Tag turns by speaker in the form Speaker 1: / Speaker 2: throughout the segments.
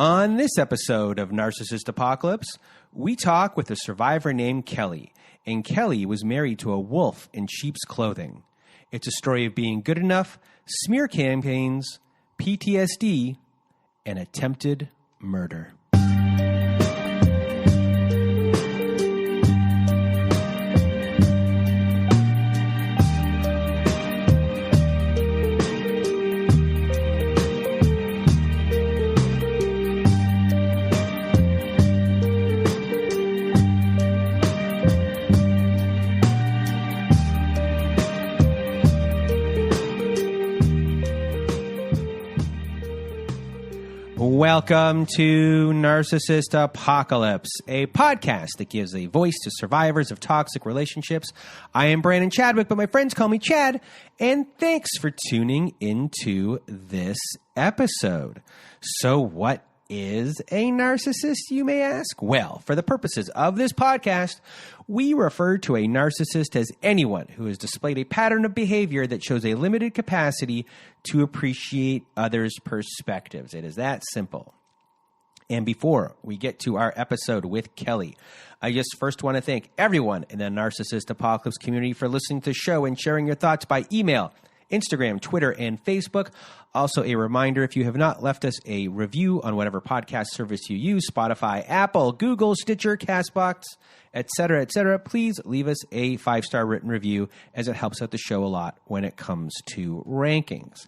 Speaker 1: On this episode of Narcissist Apocalypse, we talk with a survivor named Kelly, and Kelly was married to a wolf in sheep's clothing. It's a story of being good enough, smear campaigns, PTSD, and attempted murder. Welcome to Narcissist Apocalypse, a podcast that gives a voice to survivors of toxic relationships. I am Brandon Chadwick, but my friends call me Chad, and thanks for tuning into this episode. So what is a narcissist, you may ask? Well, for the purposes of this podcast, we refer to a narcissist as anyone who has displayed a pattern of behavior that shows a limited capacity to appreciate others' perspectives. It is that simple. And before we get to our episode with Kelly, I just first want to thank everyone in the Narcissist Apocalypse community for listening to the show and sharing your thoughts by email, Instagram, Twitter, and Facebook. Also, a reminder, if you have not left us a review on whatever podcast service you use, Spotify, Apple, Google, Stitcher, CastBox, etc., please leave us a 5-star written review, as it helps out the show a lot when it comes to rankings.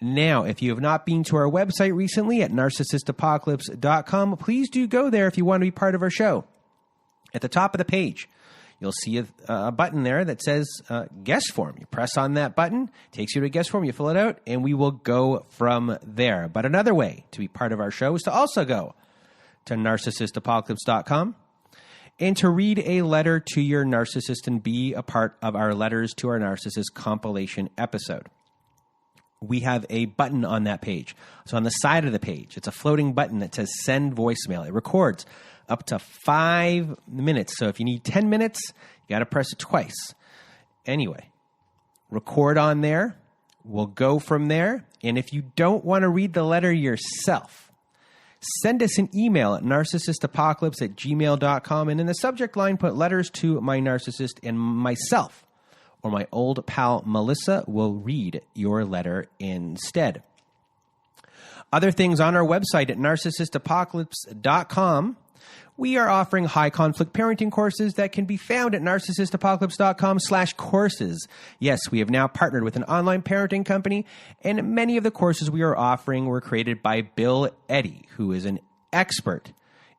Speaker 1: Now, if you have not been to our website recently at narcissistapocalypse.com, please do go there if you want to be part of our show. At the top of the page, you'll see a button there that says guest form. You press on that button, takes you to a guest form, you fill it out, and we will go from there. But another way to be part of our show is to also go to narcissistapocalypse.com and to read a letter to your narcissist and be a part of our Letters to Our Narcissist compilation episode. We have a button on that page. So on the side of the page, it's a floating button that says send voicemail. It records up to 5 minutes. So if you need 10 minutes, you got to press it twice. Anyway, record on there. We'll go from there. And if you don't want to read the letter yourself, send us an email at narcissistapocalypse@gmail.com. And in the subject line, put letters to my narcissist, and myself or my old pal Melissa will read your letter instead. Other things on our website at narcissistapocalypse.com. We are offering high-conflict parenting courses that can be found at narcissistapocalypse.com/courses. Yes, we have now partnered with an online parenting company, and many of the courses we are offering were created by Bill Eddy, who is an expert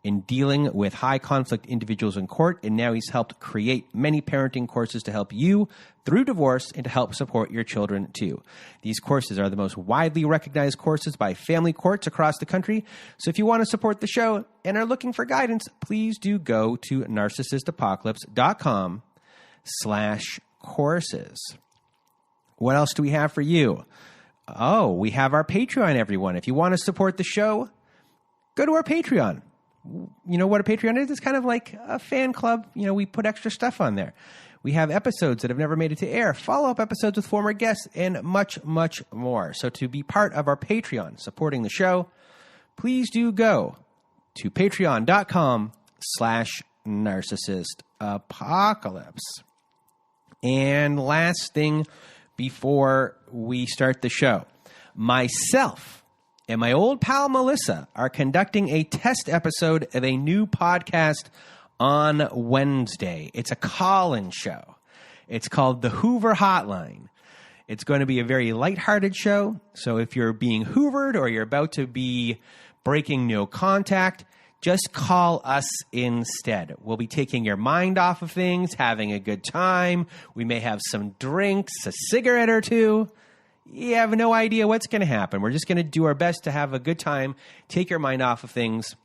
Speaker 1: in dealing with high-conflict individuals in court, and now he's helped create many parenting courses to help you through divorce and to help support your children too. These courses are the most widely recognized courses by family courts across the country. So if you want to support the show and are looking for guidance, please do go to narcissistapocalypse.com/courses. What else do we have for you? Oh, we have our Patreon, everyone. If you want to support the show, go to our Patreon. You know what a Patreon is? It's kind of like a fan club. You know, we put extra stuff on there. We have episodes that have never made it to air, follow-up episodes with former guests, and much, much more. So to be part of our Patreon supporting the show, please do go to patreon.com/narcissistapocalypse. And last thing before we start the show, myself and my old pal Melissa are conducting a test episode of a new podcast on Wednesday. It's a call-in show. It's called the Hoover Hotline. It's going to be a very lighthearted show. So if you're being hoovered or you're about to be breaking no contact, just call us instead. We'll be taking your mind off of things, having a good time. We may have some drinks, a cigarette or two. You have no idea what's going to happen. We're just going to do our best to have a good time, take your mind off of things.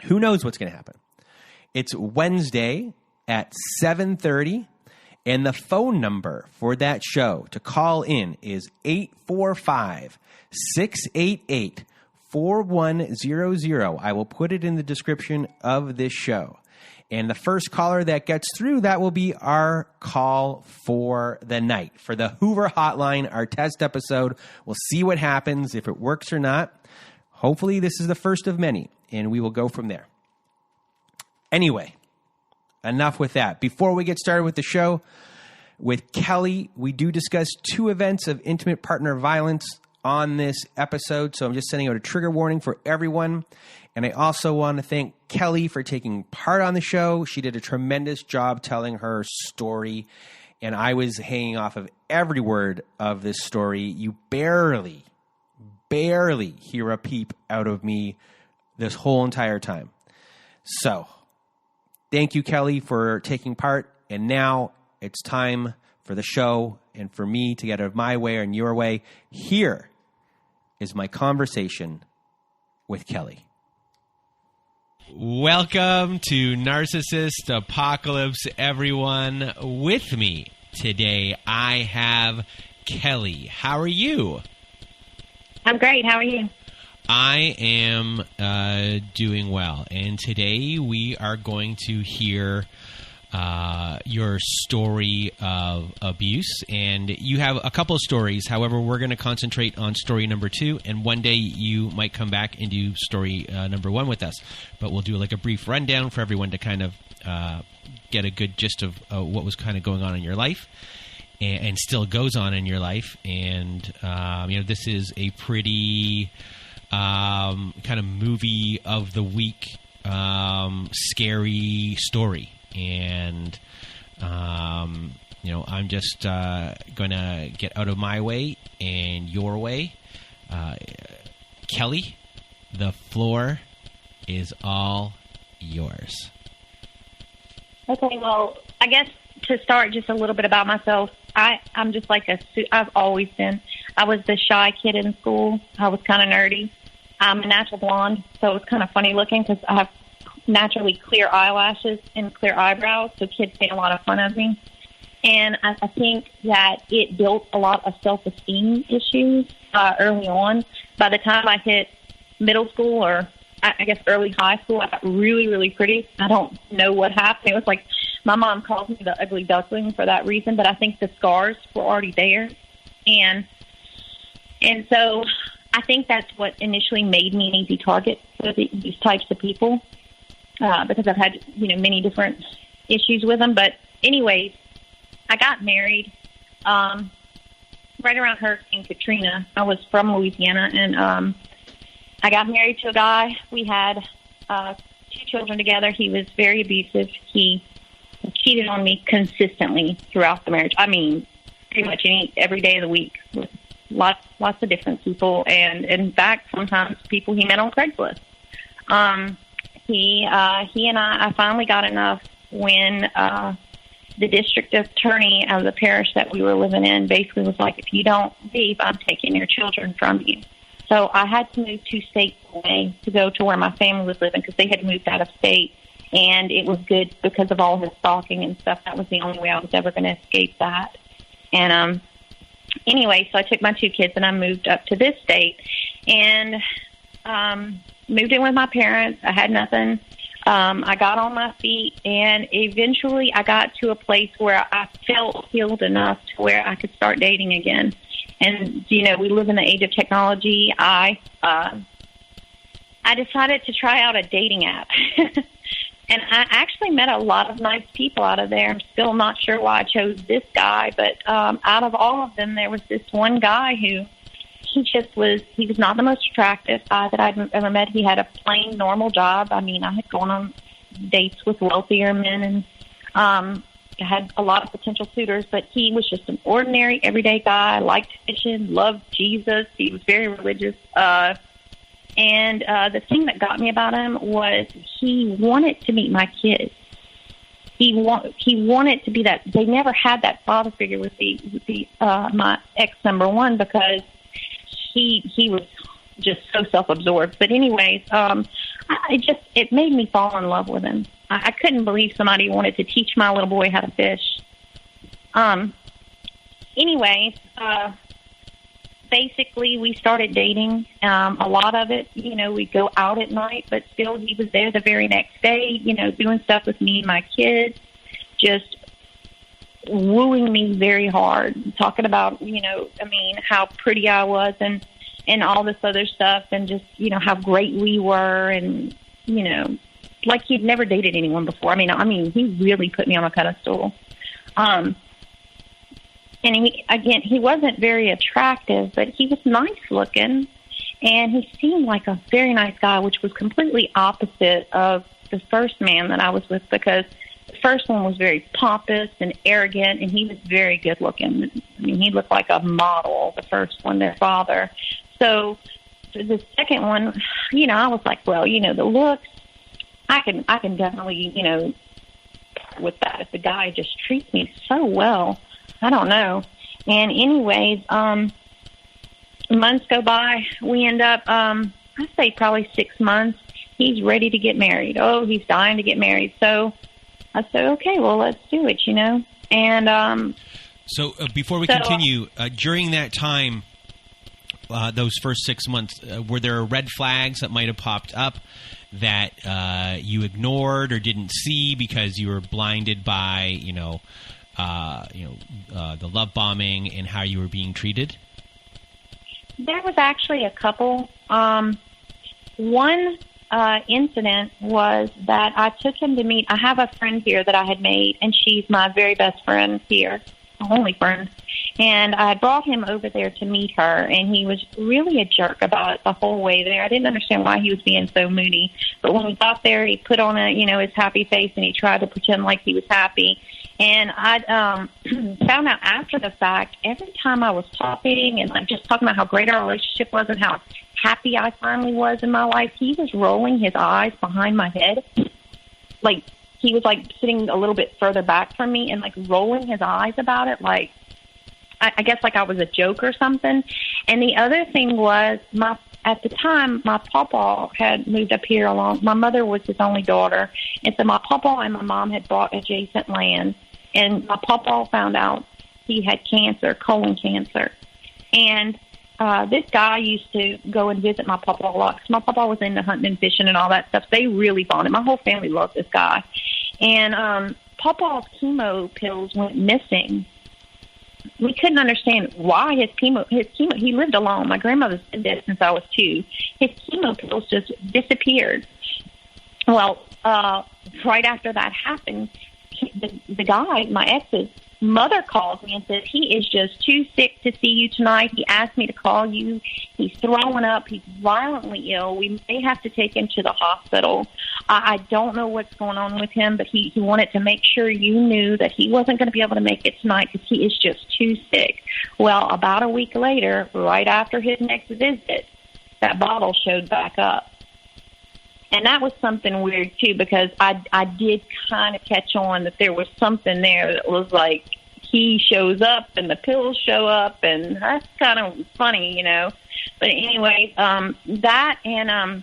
Speaker 1: Who knows what's going to happen? It's Wednesday at 7:30, and the phone number for that show to call in is 845-688-4100. I will put it in the description of this show. And the first caller that gets through, that will be our call for the night. For the Hoover Hotline, our test episode. We'll see what happens, if it works or not. Hopefully this is the first of many, and we will go from there. Anyway, enough with that. Before we get started with the show, with Kelly, we do discuss 2 events of intimate partner violence on this episode, so I'm just sending out a trigger warning for everyone. And I also want to thank Kelly for taking part on the show. She did a tremendous job telling her story, and I was hanging off of every word of this story. You barely hear a peep out of me this whole entire time. So, thank you, Kelly, for taking part. And now it's time for the show and for me to get out of my way and your way. Here is my conversation with Kelly. Welcome to Narcissist Apocalypse, everyone. With me today, I have Kelly. How are you?
Speaker 2: I'm great. How are you?
Speaker 1: I am doing well. And today we are going to hear your story of abuse. And you have a couple of stories. However, we're going to concentrate on story number 2. And one day you might come back and do story number 1 with us. But we'll do like a brief rundown for everyone to kind of get a good gist of what was kind of going on in your life. And still goes on in your life. And, this is a pretty kind of movie of the week, scary story. And, I'm just going to get out of my way and your way. Kelly, the floor is all yours.
Speaker 2: Okay, well, I guess to start just a little bit about myself, I'm just like I've always been. I was the shy kid in school. I was kind of nerdy. I'm a natural blonde, so it was kind of funny looking because I have naturally clear eyelashes and clear eyebrows, so kids made a lot of fun of me. And I think that it built a lot of self-esteem issues early on. By the time I hit middle school or I guess early high school, I got really, really pretty. I don't know what happened. It was like my mom calls me the ugly duckling for that reason, but I think the scars were already there. And so I think that's what initially made me an easy target for these types of people because I've had, many different issues with them. But anyways, I got married right around Hurricane Katrina. I was from Louisiana, and I got married to a guy. We had 2 children together. He was very abusive. He cheated on me consistently throughout the marriage. I mean, pretty much every day of the week with lots of different people, and in fact, sometimes people he met on Craigslist. He and I finally got enough when the district attorney of the parish that we were living in basically was like, if you don't leave, I'm taking your children from you. So I had to move 2 states away to go to where my family was living because they had moved out of state, and it was good because of all his stalking and stuff. That was the only way I was ever going to escape that. And anyway, so I took my 2 kids and I moved up to this state and moved in with my parents. I had nothing. I got on my feet, and eventually I got to a place where I felt healed enough to where I could start dating again. And, we live in the age of technology. I decided to try out a dating app. And I actually met a lot of nice people out of there. I'm still not sure why I chose this guy, but out of all of them, there was this one guy who he was not the most attractive guy that I'd ever met. He had a plain, normal job. I mean, I had gone on dates with wealthier men, and I had a lot of potential suitors, but he was just an ordinary, everyday guy, liked fishing, loved Jesus. He was very religious. And the thing that got me about him was he wanted to meet my kids. He wanted to be that. They never had that father figure with my ex number 1 because he was just so self-absorbed. But anyways, it made me fall in love with him. I couldn't believe somebody wanted to teach my little boy how to fish. Anyways, basically we started dating. A lot of it, we'd go out at night, but still he was there the very next day, doing stuff with me and my kids, just wooing me very hard, talking about, how pretty I was. And and all this other stuff, and just, you know, how great we were, and, you know, like he'd never dated anyone before. I mean, he really put me on a pedestal. And he wasn't very attractive, but he was nice looking, and he seemed like a very nice guy, which was completely opposite of the first man that I was with, because the first one was very pompous and arrogant, and he was very good looking. I mean, he looked like a model, the first one, their father. So the second one, you know, I was like, well, you know, the looks, I can definitely, you know, with that. If the guy just treats me so well, I don't know. And anyways, months go by. We end up, I say probably 6 months. He's ready to get married. Oh, he's dying to get married. So I said, okay, well, let's do it, you know. And
Speaker 1: so before we continue, during that time, those first 6 months, were there red flags that might have popped up that you ignored or didn't see because you were blinded by, the love bombing and how you were being treated?
Speaker 2: There was actually a couple. One incident was that I took him to meet. I have a friend here that I had made, and she's my very best friend here, my only friend. And I brought him over there to meet her, and he was really a jerk about it the whole way there. I didn't understand why he was being so moody. But when we got there, he put on his happy face, and he tried to pretend like he was happy. And I found out after the fact, every time I was talking and like just talking about how great our relationship was and how happy I finally was in my life, he was rolling his eyes behind my head. Like, he was like sitting a little bit further back from me and like rolling his eyes about it, like, I guess like I was a joke or something. And the other thing was, at the time, my papa had moved up here along. My mother was his only daughter. And so my papa and my mom had bought adjacent land. And my papa found out he had cancer, colon cancer. And this guy used to go and visit my papa a lot, because my papa was into hunting and fishing and all that stuff. They really bonded. My whole family loved this guy. And papa's chemo pills went missing. We couldn't understand why his chemo, he lived alone. My grandmother's been dead since I was 2. His chemo pills just disappeared. Well, right after that happened, the guy, my ex's mother, calls me and says, he is just too sick to see you tonight. He asked me to call you. He's throwing up. He's violently ill. We may have to take him to the hospital. I don't know what's going on with him, but he wanted to make sure you knew that he wasn't going to be able to make it tonight because he is just too sick. Well, about a week later, right after his next visit, that bottle showed back up. And that was something weird, too, because I did kind of catch on that there was something there that was like, he shows up and the pills show up, and that's kind of funny, you know. But anyway, that and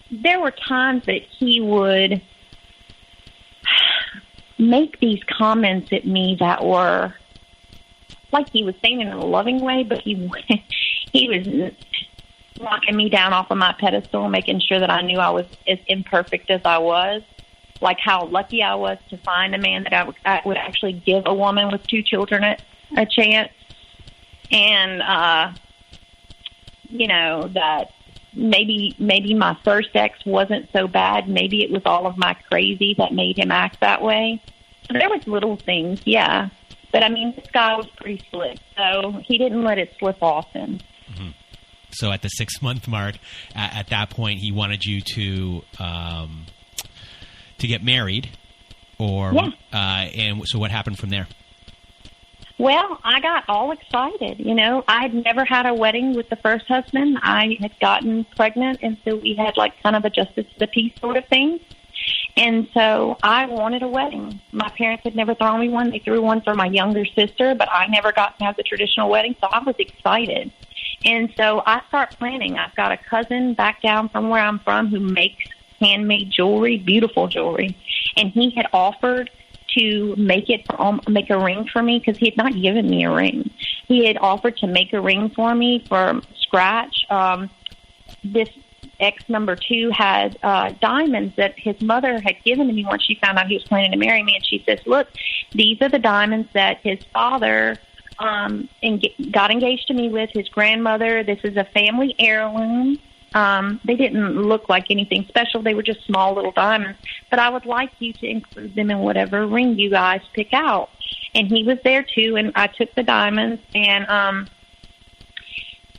Speaker 2: there were times that he would make these comments at me that were like he was saying it in a loving way, but he was knocking me down off of my pedestal, making sure that I knew I was as imperfect as I was, like how lucky I was to find a man that I would actually give a woman with 2 children a chance, and that maybe my first ex wasn't so bad. Maybe it was all of my crazy that made him act that way. There was little things, yeah, but I mean, this guy was pretty slick, so he didn't let it slip off him.
Speaker 1: Mm-hmm. So at the 6-month mark, at that point, he wanted you to get married, or
Speaker 2: yeah.
Speaker 1: And so what happened from there?
Speaker 2: Well, I got all excited. You know, I had never had a wedding with the first husband. I had gotten pregnant, and so we had like kind of a justice of the peace sort of thing. And so I wanted a wedding. My parents had never thrown me one. They threw one for my younger sister, but I never got to have the traditional wedding, so I was excited. And so I start planning. I've got a cousin back down from where I'm from who makes handmade jewelry, beautiful jewelry. And he had offered to make a ring for me because he had not given me a ring. He had offered to make a ring for me from scratch. This ex number 2 had diamonds that his mother had given to me once she found out he was planning to marry me. And she says, look, these are the diamonds that his father and got engaged to me with his grandmother. This is a family heirloom. They didn't look like anything special. They were just small little diamonds. But I would like you to include them in whatever ring you guys pick out. And he was there, too, and I took the diamonds, and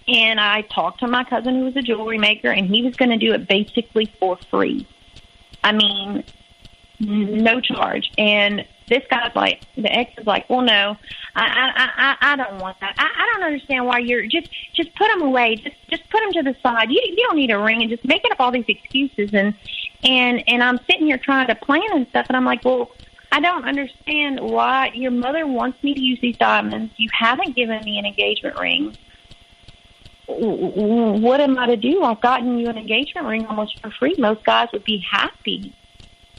Speaker 2: I talked to my cousin who was a jewelry maker, and he was going to do it basically for free. I mean, no charge. And this guy's like, the ex is like, well, no, I don't want that. I don't understand why you're just put them away. Just put them to the side. You don't need a ring, and just making up all these excuses. And I'm sitting here trying to plan and stuff, and I'm like, well, I don't understand why your mother wants me to use these diamonds. You haven't given me an engagement ring. What am I to do? I've gotten you an engagement ring almost for free. Most guys would be happy.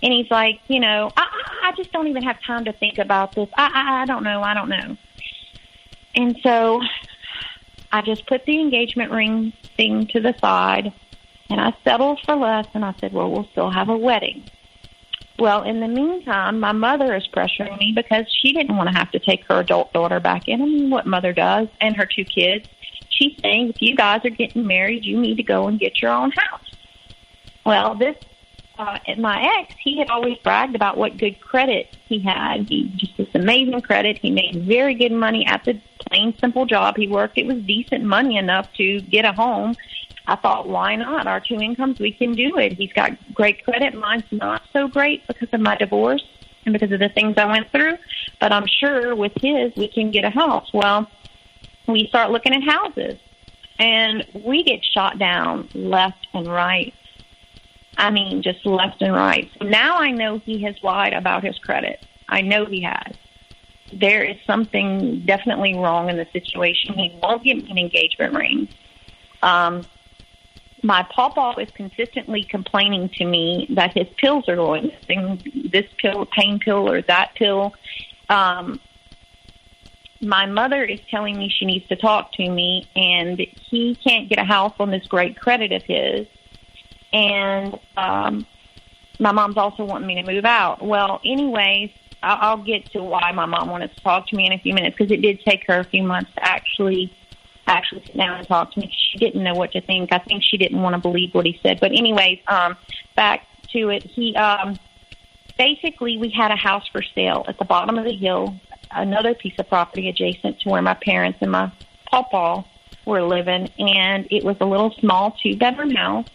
Speaker 2: And he's like, I just don't even have time to think about this. I don't know. And so I just put the engagement ring thing to the side, and I settled for less, and I said, well, we'll still have a wedding. Well, in the meantime, my mother is pressuring me because she didn't want to have to take her adult daughter back in. I mean, what mother does, and her 2 kids. She's saying, if you guys are getting married, you need to go and get your own house. Well, my ex, he had always bragged about what good credit he had. He just this amazing credit. He made very good money at the plain, simple job he worked. It was decent money enough to get a home. I thought, why not? Our 2 incomes, we can do it. He's got great credit. Mine's not so great because of my divorce and because of the things I went through. But I'm sure with his, we can get a house. Well, we start looking at houses, and we get shot down left and right. I mean, just left and right. So now I know he has lied about his credit. I know he has. There is something definitely wrong in the situation. He won't give me an engagement ring. My pawpaw is consistently complaining to me that his pills are going missing, this pill, pain pill, or that pill. My mother is telling me she needs to talk to me, and he can't get a house on this great credit of his. And my mom's also wanting me to move out. Well, anyways, I'll get to why my mom wanted to talk to me in a few minutes, because it did take her a few months to actually sit down and talk to me. She didn't know what to think. I think she didn't want to believe what he said. But anyways, back to it. He basically, we had a house for sale at the bottom of the hill, another piece of property adjacent to where my parents and my pawpaw were living, and it was a little small 2-bedroom house.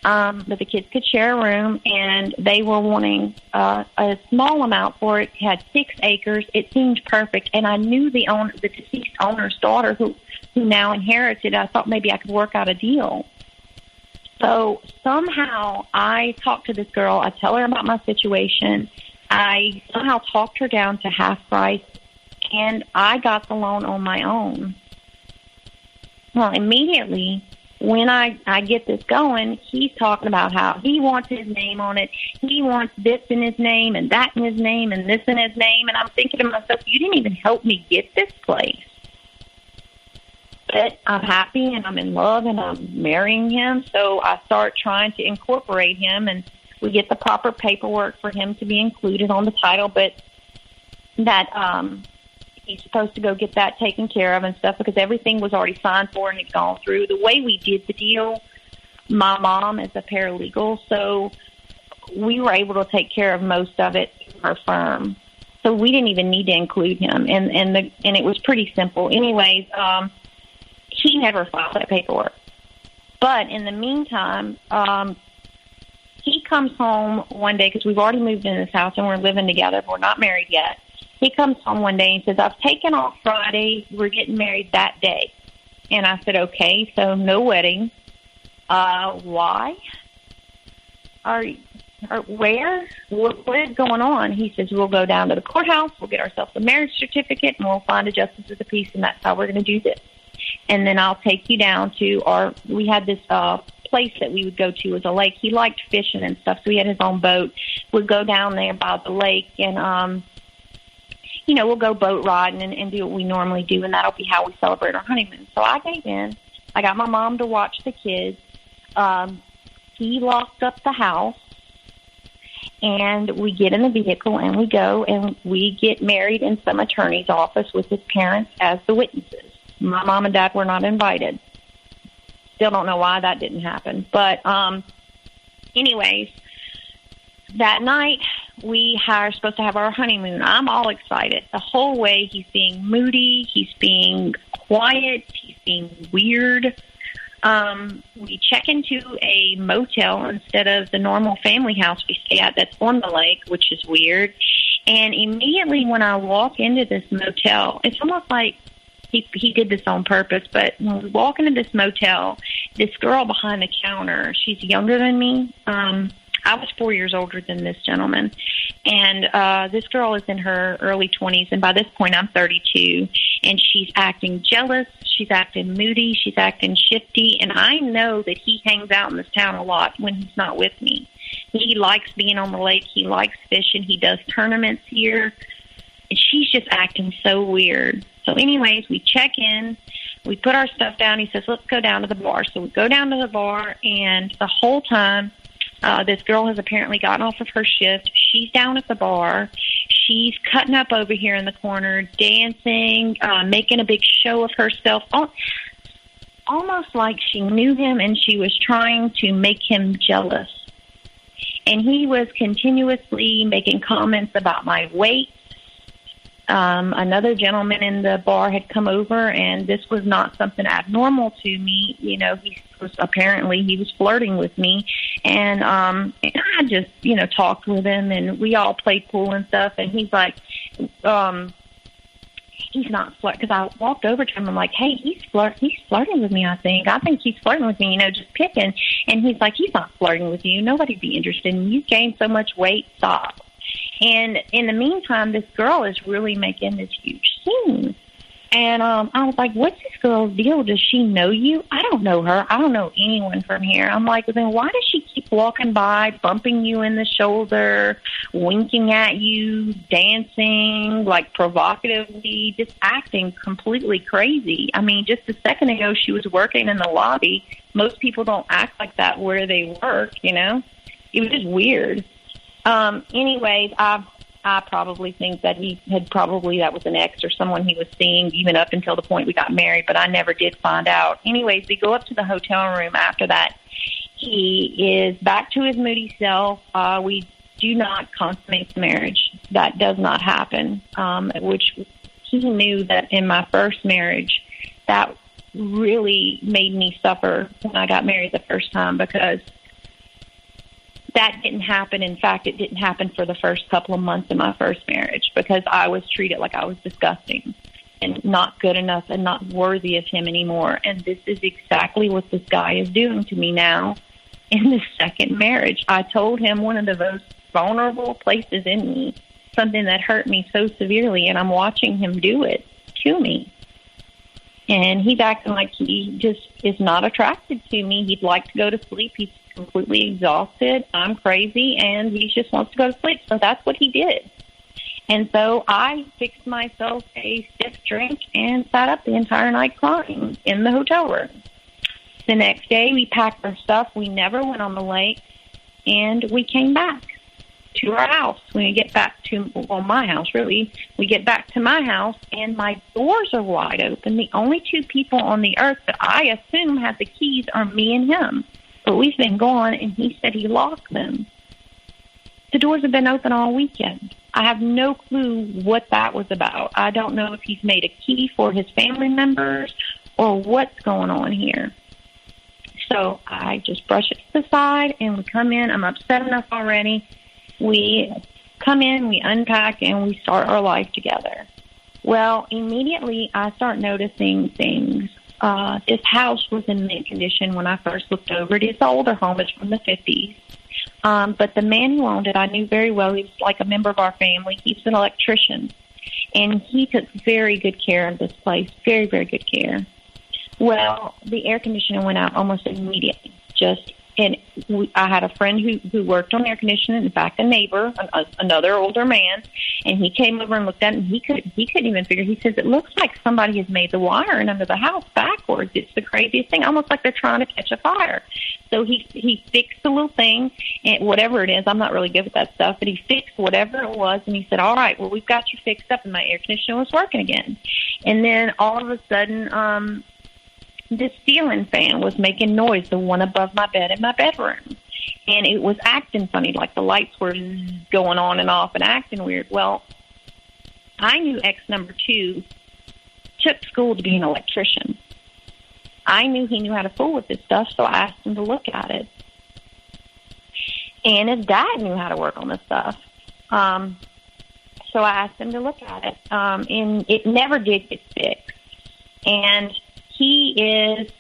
Speaker 2: But the kids could share a room, and they were wanting a small amount for it. It had 6 acres. It seemed perfect, and I knew the deceased owner's daughter who now inherited. I thought maybe I could work out a deal. So somehow I talked to this girl. I tell her about my situation. I somehow talked her down to half price, and I got the loan on my own. Well, immediately when I get this going, he's talking about how he wants his name on it. He wants this in his name and that in his name and this in his name. And I'm thinking to myself, you didn't even help me get this place. But I'm happy and I'm in love and I'm marrying him. So I start trying to incorporate him, and we get the proper paperwork for him to be included on the title. But that he's supposed to go get that taken care of and stuff, because everything was already signed for and had gone through. The way we did the deal, my mom is a paralegal, so we were able to take care of most of it through her firm. So we didn't even need to include him, and it was pretty simple. Anyways, he never filed that paperwork. But in the meantime, he comes home one day, because we've already moved in this house and we're living together, but we're not married yet. He comes home one day and says, I've taken off Friday. We're getting married that day. And I said, okay, so no wedding. Why? Where? What is going on? He says, we'll go down to the courthouse. We'll get ourselves a marriage certificate, and we'll find a justice of the peace, and that's how we're going to do this. And then I'll take you down to we had this place that we would go to as a lake. He liked fishing and stuff, so he had his own boat. We'd go down there by the lake, and we'll go boat riding and do what we normally do, and that'll be how we celebrate our honeymoon. So I gave in. I got my mom to watch the kids. He locked up the house, And we get in the vehicle and we go and we get married in some attorney's office with his parents as the witnesses. My mom and dad were not invited. Still don't know why that didn't happen. But anyways, that night we are supposed to have our honeymoon. I'm all excited. The whole way he's being moody. He's being quiet. He's being weird. We check into a motel instead of the normal family house we stay at that's on the lake, which is weird. And immediately when I walk into this motel, it's almost like he did this on purpose, but when we walk into this motel, this girl behind the counter, she's younger than me. I was 4 years older than this gentleman. And this girl is in her early 20s, and by this point I'm 32. And she's acting jealous. She's acting moody. She's acting shifty. And I know that he hangs out in this town a lot when he's not with me. He likes being on the lake. He likes fishing. He does tournaments here. And she's just acting so weird. So anyways, we check in. We put our stuff down. He says, let's go down to the bar. So we go down to the bar, and the whole time, this girl has apparently gotten off of her shift. She's down at the bar. She's cutting up over here in the corner, dancing, making a big show of herself, almost like she knew him and she was trying to make him jealous. And he was continuously making comments about my weight. Another gentleman in the bar had come over, and this was not something abnormal to me. You know, he was flirting with me, and I just, talked with him, and we all played pool and stuff, and he's like, he's not flirting, because I walked over to him, I'm like, hey, he's flirting with me, I think he's flirting with me, just picking, and he's like, he's not flirting with you, nobody'd be interested in you, gained so much weight, stop. And in the meantime, this girl is really making this huge scene. And I was like, what's this girl's deal? Does she know you? I don't know her. I don't know anyone from here. I'm like, then why does she keep walking by, bumping you in the shoulder, winking at you, dancing, like provocatively, just acting completely crazy? I mean, just a second ago, she was working in the lobby. Most people don't act like that where they work, It was just weird. Anyways, I probably think that that was an ex or someone he was seeing even up until the point we got married, but I never did find out. Anyways, we go up to the hotel room after that. He is back to his moody self. We do not consummate the marriage. That does not happen, which he knew that in my first marriage, that really made me suffer when I got married the first time, because that didn't happen. In fact, it didn't happen for the first couple of months in my first marriage, because I was treated like I was disgusting and not good enough and not worthy of him anymore. And this is exactly what this guy is doing to me now in the second marriage. I told him one of the most vulnerable places in me, something that hurt me so severely, and I'm watching him do it to me. And he's acting like he just is not attracted to me. He'd like to go to sleep. He's completely exhausted. I'm crazy, and he just wants to go to sleep. So that's what he did. And so I fixed myself a stiff drink and sat up the entire night crying in the hotel room. The next day, we packed our stuff. We never went on the lake, and we came back to our house. When we get back to, my house, really, we get back to my house, and my doors are wide open. The only two people on the earth that I assume have the keys are me and him. But we've been gone, and he said he locked them. The doors have been open all weekend. I have no clue what that was about. I don't know if he's made a key for his family members or what's going on here. So I just brush it to the side, and we come in. I'm upset enough already. We come in, we unpack, and we start our life together. Well, immediately I start noticing things. This house was in mint condition when I first looked over it. It's an older home. It's from the 50s. But the man who owned it, I knew very well. He was like a member of our family. He's an electrician. And he took very good care of this place, very, very good care. Well, the air conditioning went out almost immediately. I had a friend who worked on air conditioning, in fact, a neighbor, another older man, And he came over and looked at it, and he couldn't even figure. He says, it looks like somebody has made the wiring under the house backwards. It's the craziest thing, almost like they're trying to catch a fire. So he fixed the little thing, and whatever it is, I'm not really good with that stuff, but he fixed whatever it was, and he said, all right, well, we've got you fixed up, and my air conditioner was working again. And then all of a sudden, this ceiling fan was making noise, the one above my bed in my bedroom. And it was acting funny, like the lights were going on and off and acting weird. Well, I knew ex number 2 took school to be an electrician. I knew he knew how to fool with this stuff, so I asked him to look at it. And his dad knew how to work on this stuff. So I asked him to look at it. And it never did get fixed. And he is,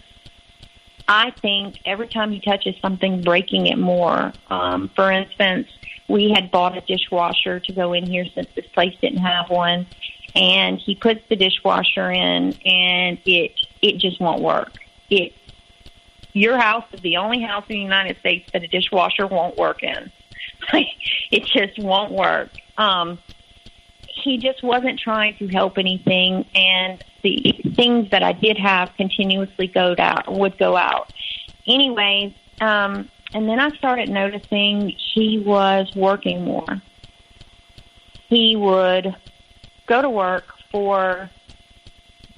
Speaker 2: I think, every time he touches something, breaking it more. For instance, we had bought a dishwasher to go in here since this place didn't have one. And he puts the dishwasher in, and it just won't work. Your house is the only house in the United States that a dishwasher won't work in. It just won't work. He just wasn't trying to help anything, and the things that I did have continuously would go out. Anyways, and then I started noticing he was working more. He would go to work for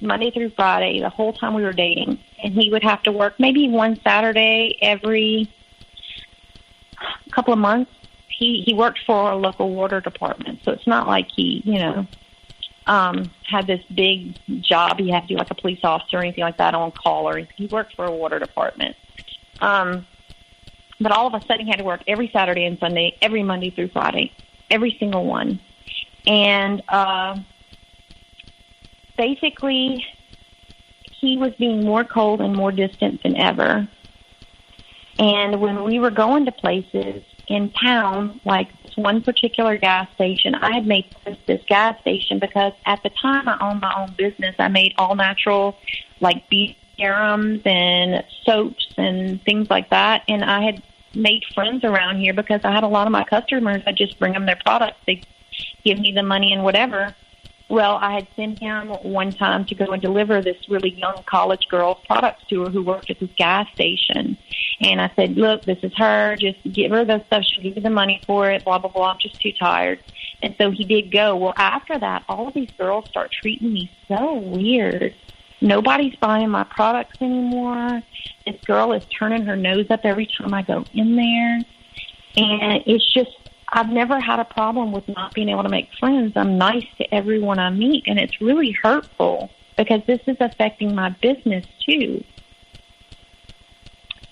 Speaker 2: Monday through Friday the whole time we were dating, and he would have to work maybe one Saturday every couple of months. He worked for a local water department, so it's not like he, had this big job. He had to do like a police officer or anything like that on call, or he worked for a water department. But all of a sudden he had to work every Saturday and Sunday, every Monday through Friday, every single one. And basically he was being more cold and more distant than ever. And when we were going to places in town, like this one particular gas station, I had made this gas station because at the time I owned my own business. I made all natural, like beef serums and soaps and things like that. And I had made friends around here because I had a lot of my customers. I'd just bring them their products. They'd give me the money and whatever. Well, I had sent him one time to go and deliver this really young college girl's products to her who worked at this gas station. And I said, look, this is her. Just give her the stuff. She'll give you the money for it, blah, blah, blah. I'm just too tired. And so he did go. Well, after that, all of these girls start treating me so weird. Nobody's buying my products anymore. This girl is turning her nose up every time I go in there. And it's just, I've never had a problem with not being able to make friends. I'm nice to everyone I meet, and it's really hurtful because this is affecting my business too.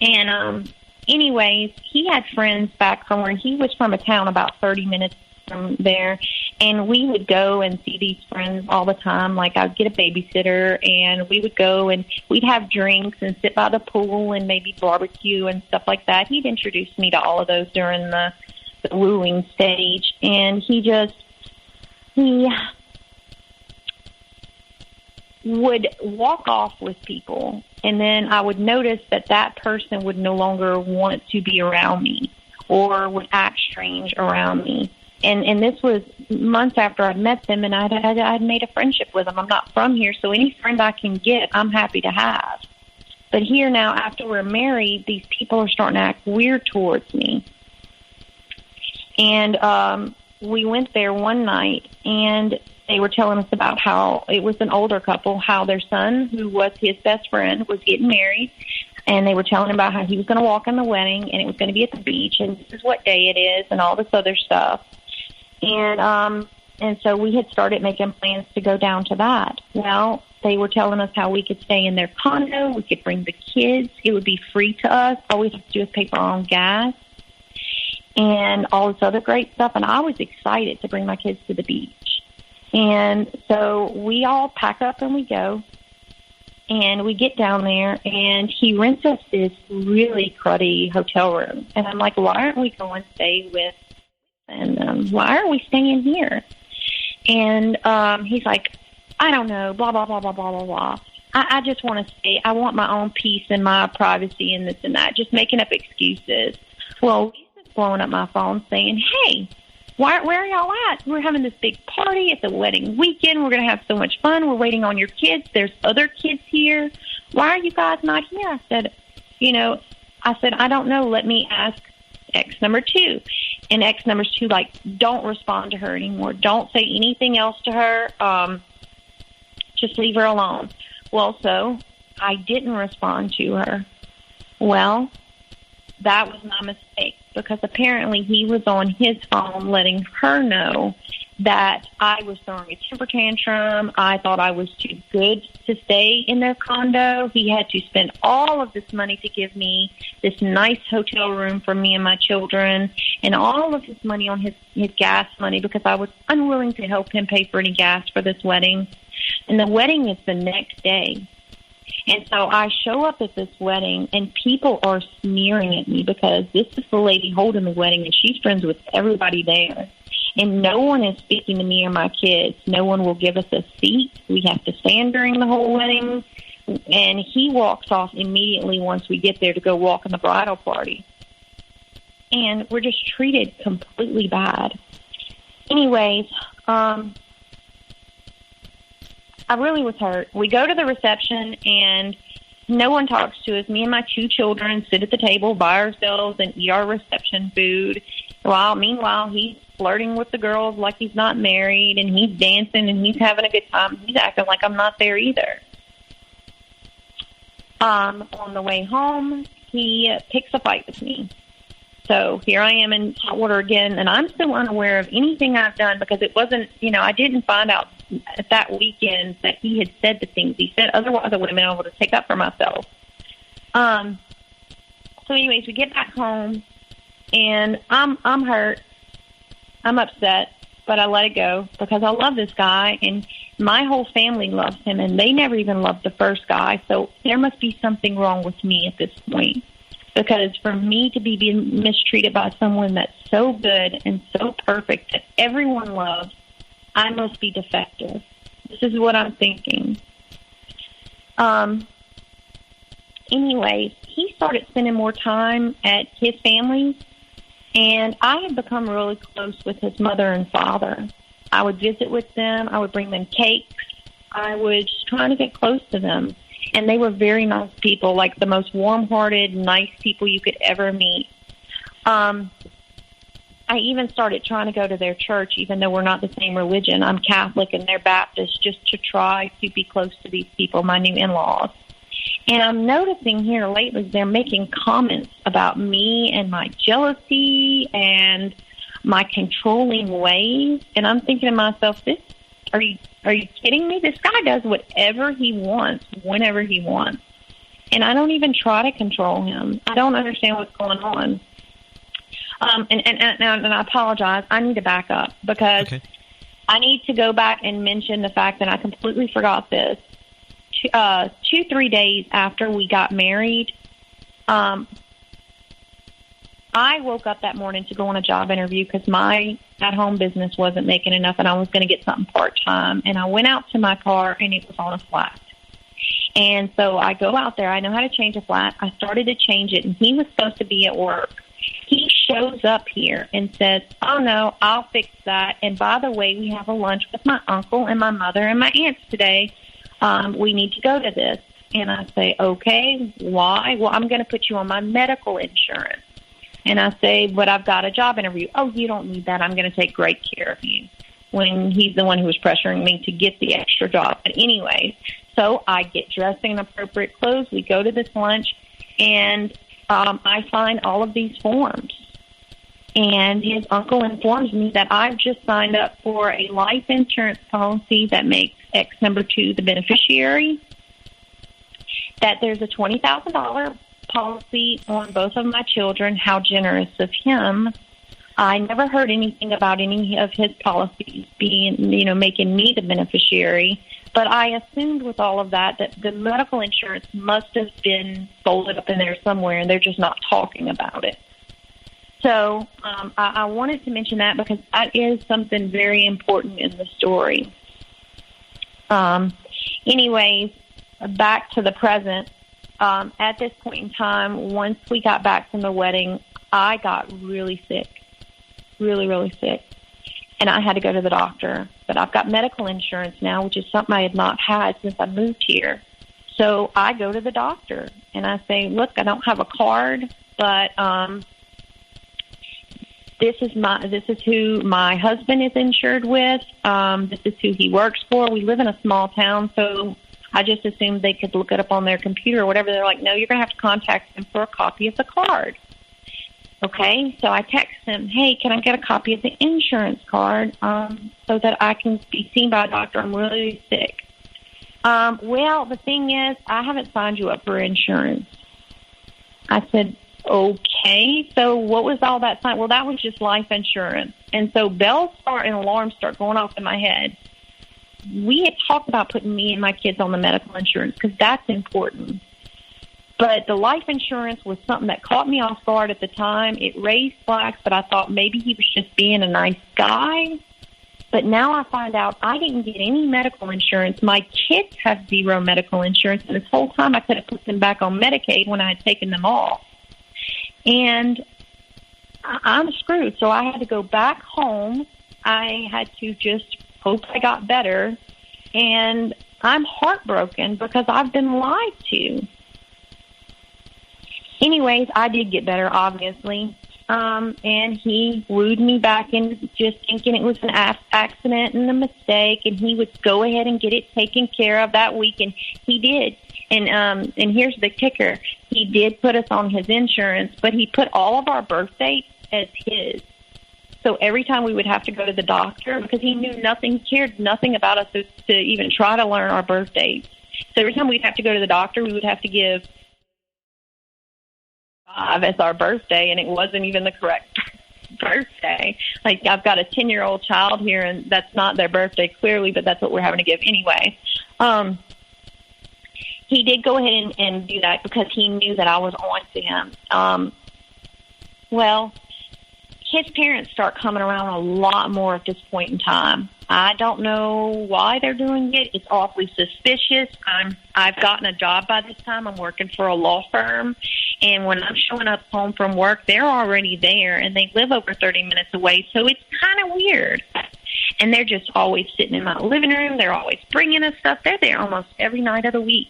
Speaker 2: And anyways, he had friends back from where he was from, a town about 30 minutes from there, and we would go and see these friends all the time. Like, I'd get a babysitter, and we would go and we'd have drinks and sit by the pool and maybe barbecue and stuff like that. He'd introduced me to all of those during the wooing stage, and he would walk off with people, and then I would notice that person would no longer want to be around me or would act strange around me. And this was months after I'd met them, and I'd made a friendship with them. I'm not from here, so any friend I can get, I'm happy to have. But here now, after we're married, these people are starting to act weird towards me. And we went there one night, and they were telling us about how it was an older couple, how their son, who was his best friend, was getting married. And they were telling him about how he was going to walk in the wedding, and it was going to be at the beach, and this is what day it is, and all this other stuff. And so we had started making plans to go down to that. Well, they were telling us how we could stay in their condo, we could bring the kids, it would be free to us, all we have to do is pay for our own gas, and all this other great stuff. And I was excited to bring my kids to the beach. And so we all pack up and we go. And we get down there, and he rents us this really cruddy hotel room. And I'm like, why aren't we going to stay with, and why aren't we staying here? And he's like, I don't know, blah, blah, blah, blah, blah, blah, blah. I just want to stay. I want my own peace and my privacy and this and that, just making up excuses. Well, he's just blowing up my phone saying, hey, where are y'all at? We're having this big party. It's a wedding weekend. We're going to have so much fun. We're waiting on your kids. There's other kids here. Why are you guys not here? I said, I don't know. Let me ask X number 2. And X number 2, like, don't respond to her anymore. Don't say anything else to her. Just leave her alone. Well, so I didn't respond to her. Well, that was my mistake, because apparently he was on his phone letting her know that I was throwing a temper tantrum. I thought I was too good to stay in their condo. He had to spend all of this money to give me this nice hotel room for me and my children, and all of his money on his gas money, because I was unwilling to help him pay for any gas for this wedding. And the wedding is the next day. And so I show up at this wedding, and people are sneering at me because this is the lady holding the wedding, and she's friends with everybody there. And no one is speaking to me or my kids. No one will give us a seat. We have to stand during the whole wedding. And he walks off immediately once we get there to go walk in the bridal party. And we're just treated completely bad. Anyways, I really was hurt. We go to the reception, and no one talks to us. Me and my 2 children sit at the table by ourselves and eat our reception food. Meanwhile, he's flirting with the girls like he's not married, and he's dancing, and he's having a good time. He's acting like I'm not there either. On the way home, he picks a fight with me. So here I am in hot water again, and I'm still unaware of anything I've done, because it wasn't, I didn't find out at that weekend that he had said the things he said. Otherwise, I would have been able to take up for myself. So anyways, we get back home, and I'm hurt. I'm upset, but I let it go because I love this guy, and my whole family loves him, and they never even loved the first guy. So there must be something wrong with me at this point, because for me to be being mistreated by someone that's so good and so perfect that everyone loves, I must be defective. This is what I'm thinking. Anyways, he started spending more time at his family's, and I had become really close with his mother and father. I would visit with them. I would bring them cakes. I was just trying to get close to them. And they were very nice people, like the most warm-hearted, nice people you could ever meet. I even started trying to go to their church, even though we're not the same religion. I'm Catholic and they're Baptist, just to try to be close to these people, my new in-laws. And I'm noticing here lately they're making comments about me and my jealousy and my controlling ways. And I'm thinking to myself, are you kidding me? This guy does whatever he wants, whenever he wants. And I don't even try to control him. I don't understand what's going on. And I apologize. I need to back up because I need to go back and mention the fact that I completely forgot this. 2-3 days after we got married, I woke up that morning to go on a job interview because my at-home business wasn't making enough, and I was going to get something part-time. And I went out to my car, and it was on a flat. And so I go out there. I know how to change a flat. I started to change it, and he was supposed to be at work. He shows up here and says, "Oh, no, I'll fix that. And by the way, we have a lunch with my uncle and my mother and my aunts today. We need to go to this." And I say, "Okay, why?" "Well, I'm going to put you on my medical insurance." And I say, "But I've got a job interview." "Oh, you don't need that. I'm going to take great care of you." When he's the one who was pressuring me to get the extra job. But anyway, so I get dressed in appropriate clothes. We go to this lunch, and I find all of these forms. And his uncle informs me that I've just signed up for a life insurance policy that makes X number 2 the beneficiary, that there's a $20,000 policy on both of my children. How generous of him. I never heard anything about any of his policies being, making me the beneficiary. But I assumed with all of that the medical insurance must have been folded up in there somewhere, and they're just not talking about it. So I wanted to mention that because that is something very important in the story. Anyways, back to the present. At this point in time, once we got back from the wedding, I got really sick, really, really sick. and I had to go to the doctor. But I've got medical insurance now, which is something I had not had since I moved here. So I go to the doctor, and I say, look, I don't have a card, but this is who my husband is insured with. This is who he works for. We live in a small town, so I just assumed they could look it up on their computer or whatever. They're like, no, you're going to have to contact them for a copy of the card. Okay, so I text him, hey, can I get a copy of the insurance card so that I can be seen by a doctor? I'm really sick. Well, the thing is, I haven't signed you up for insurance. I said, okay, so what was all that sign? Well, that was just life insurance. And so bells start and alarms start going off in my head. We had talked about putting me and my kids on the medical insurance because that's important. But the life insurance was something that caught me off guard at the time. It raised flags, but I thought maybe he was just being a nice guy. But now I find out I didn't get any medical insurance. My kids have zero medical insurance, and this whole time I could have put them back on Medicaid when I had taken them off. And I'm screwed, so I had to go back home. I had to just hope I got better, and I'm heartbroken because I've been lied to. Anyways, I did get better, obviously, and he wooed me back into just thinking it was an accident and a mistake, and he would go ahead and get it taken care of that week, and he did. And here's the kicker. He did put us on his insurance, but he put all of our birth dates as his. So every time we would have to go to the doctor, because he knew nothing, cared nothing about us to even try to learn our birth dates. So every time we'd have to go to the doctor, we would have to give 5 as our birthday, and it wasn't even the correct birthday. Like, I've got a 10-year-old child here, and that's not their birthday, clearly, but that's what we're having to give anyway. He did go ahead and do that because he knew that I was on to him. Well, his parents start coming around a lot more at this point in time. I don't know why they're doing it. It's awfully suspicious. I've gotten a job by this time. I'm working for a law firm. And when I'm showing up home from work, they're already there, and they live over 30 minutes away. So it's kind of weird. And they're just always sitting in my living room. They're always bringing us stuff. They're there almost every night of the week.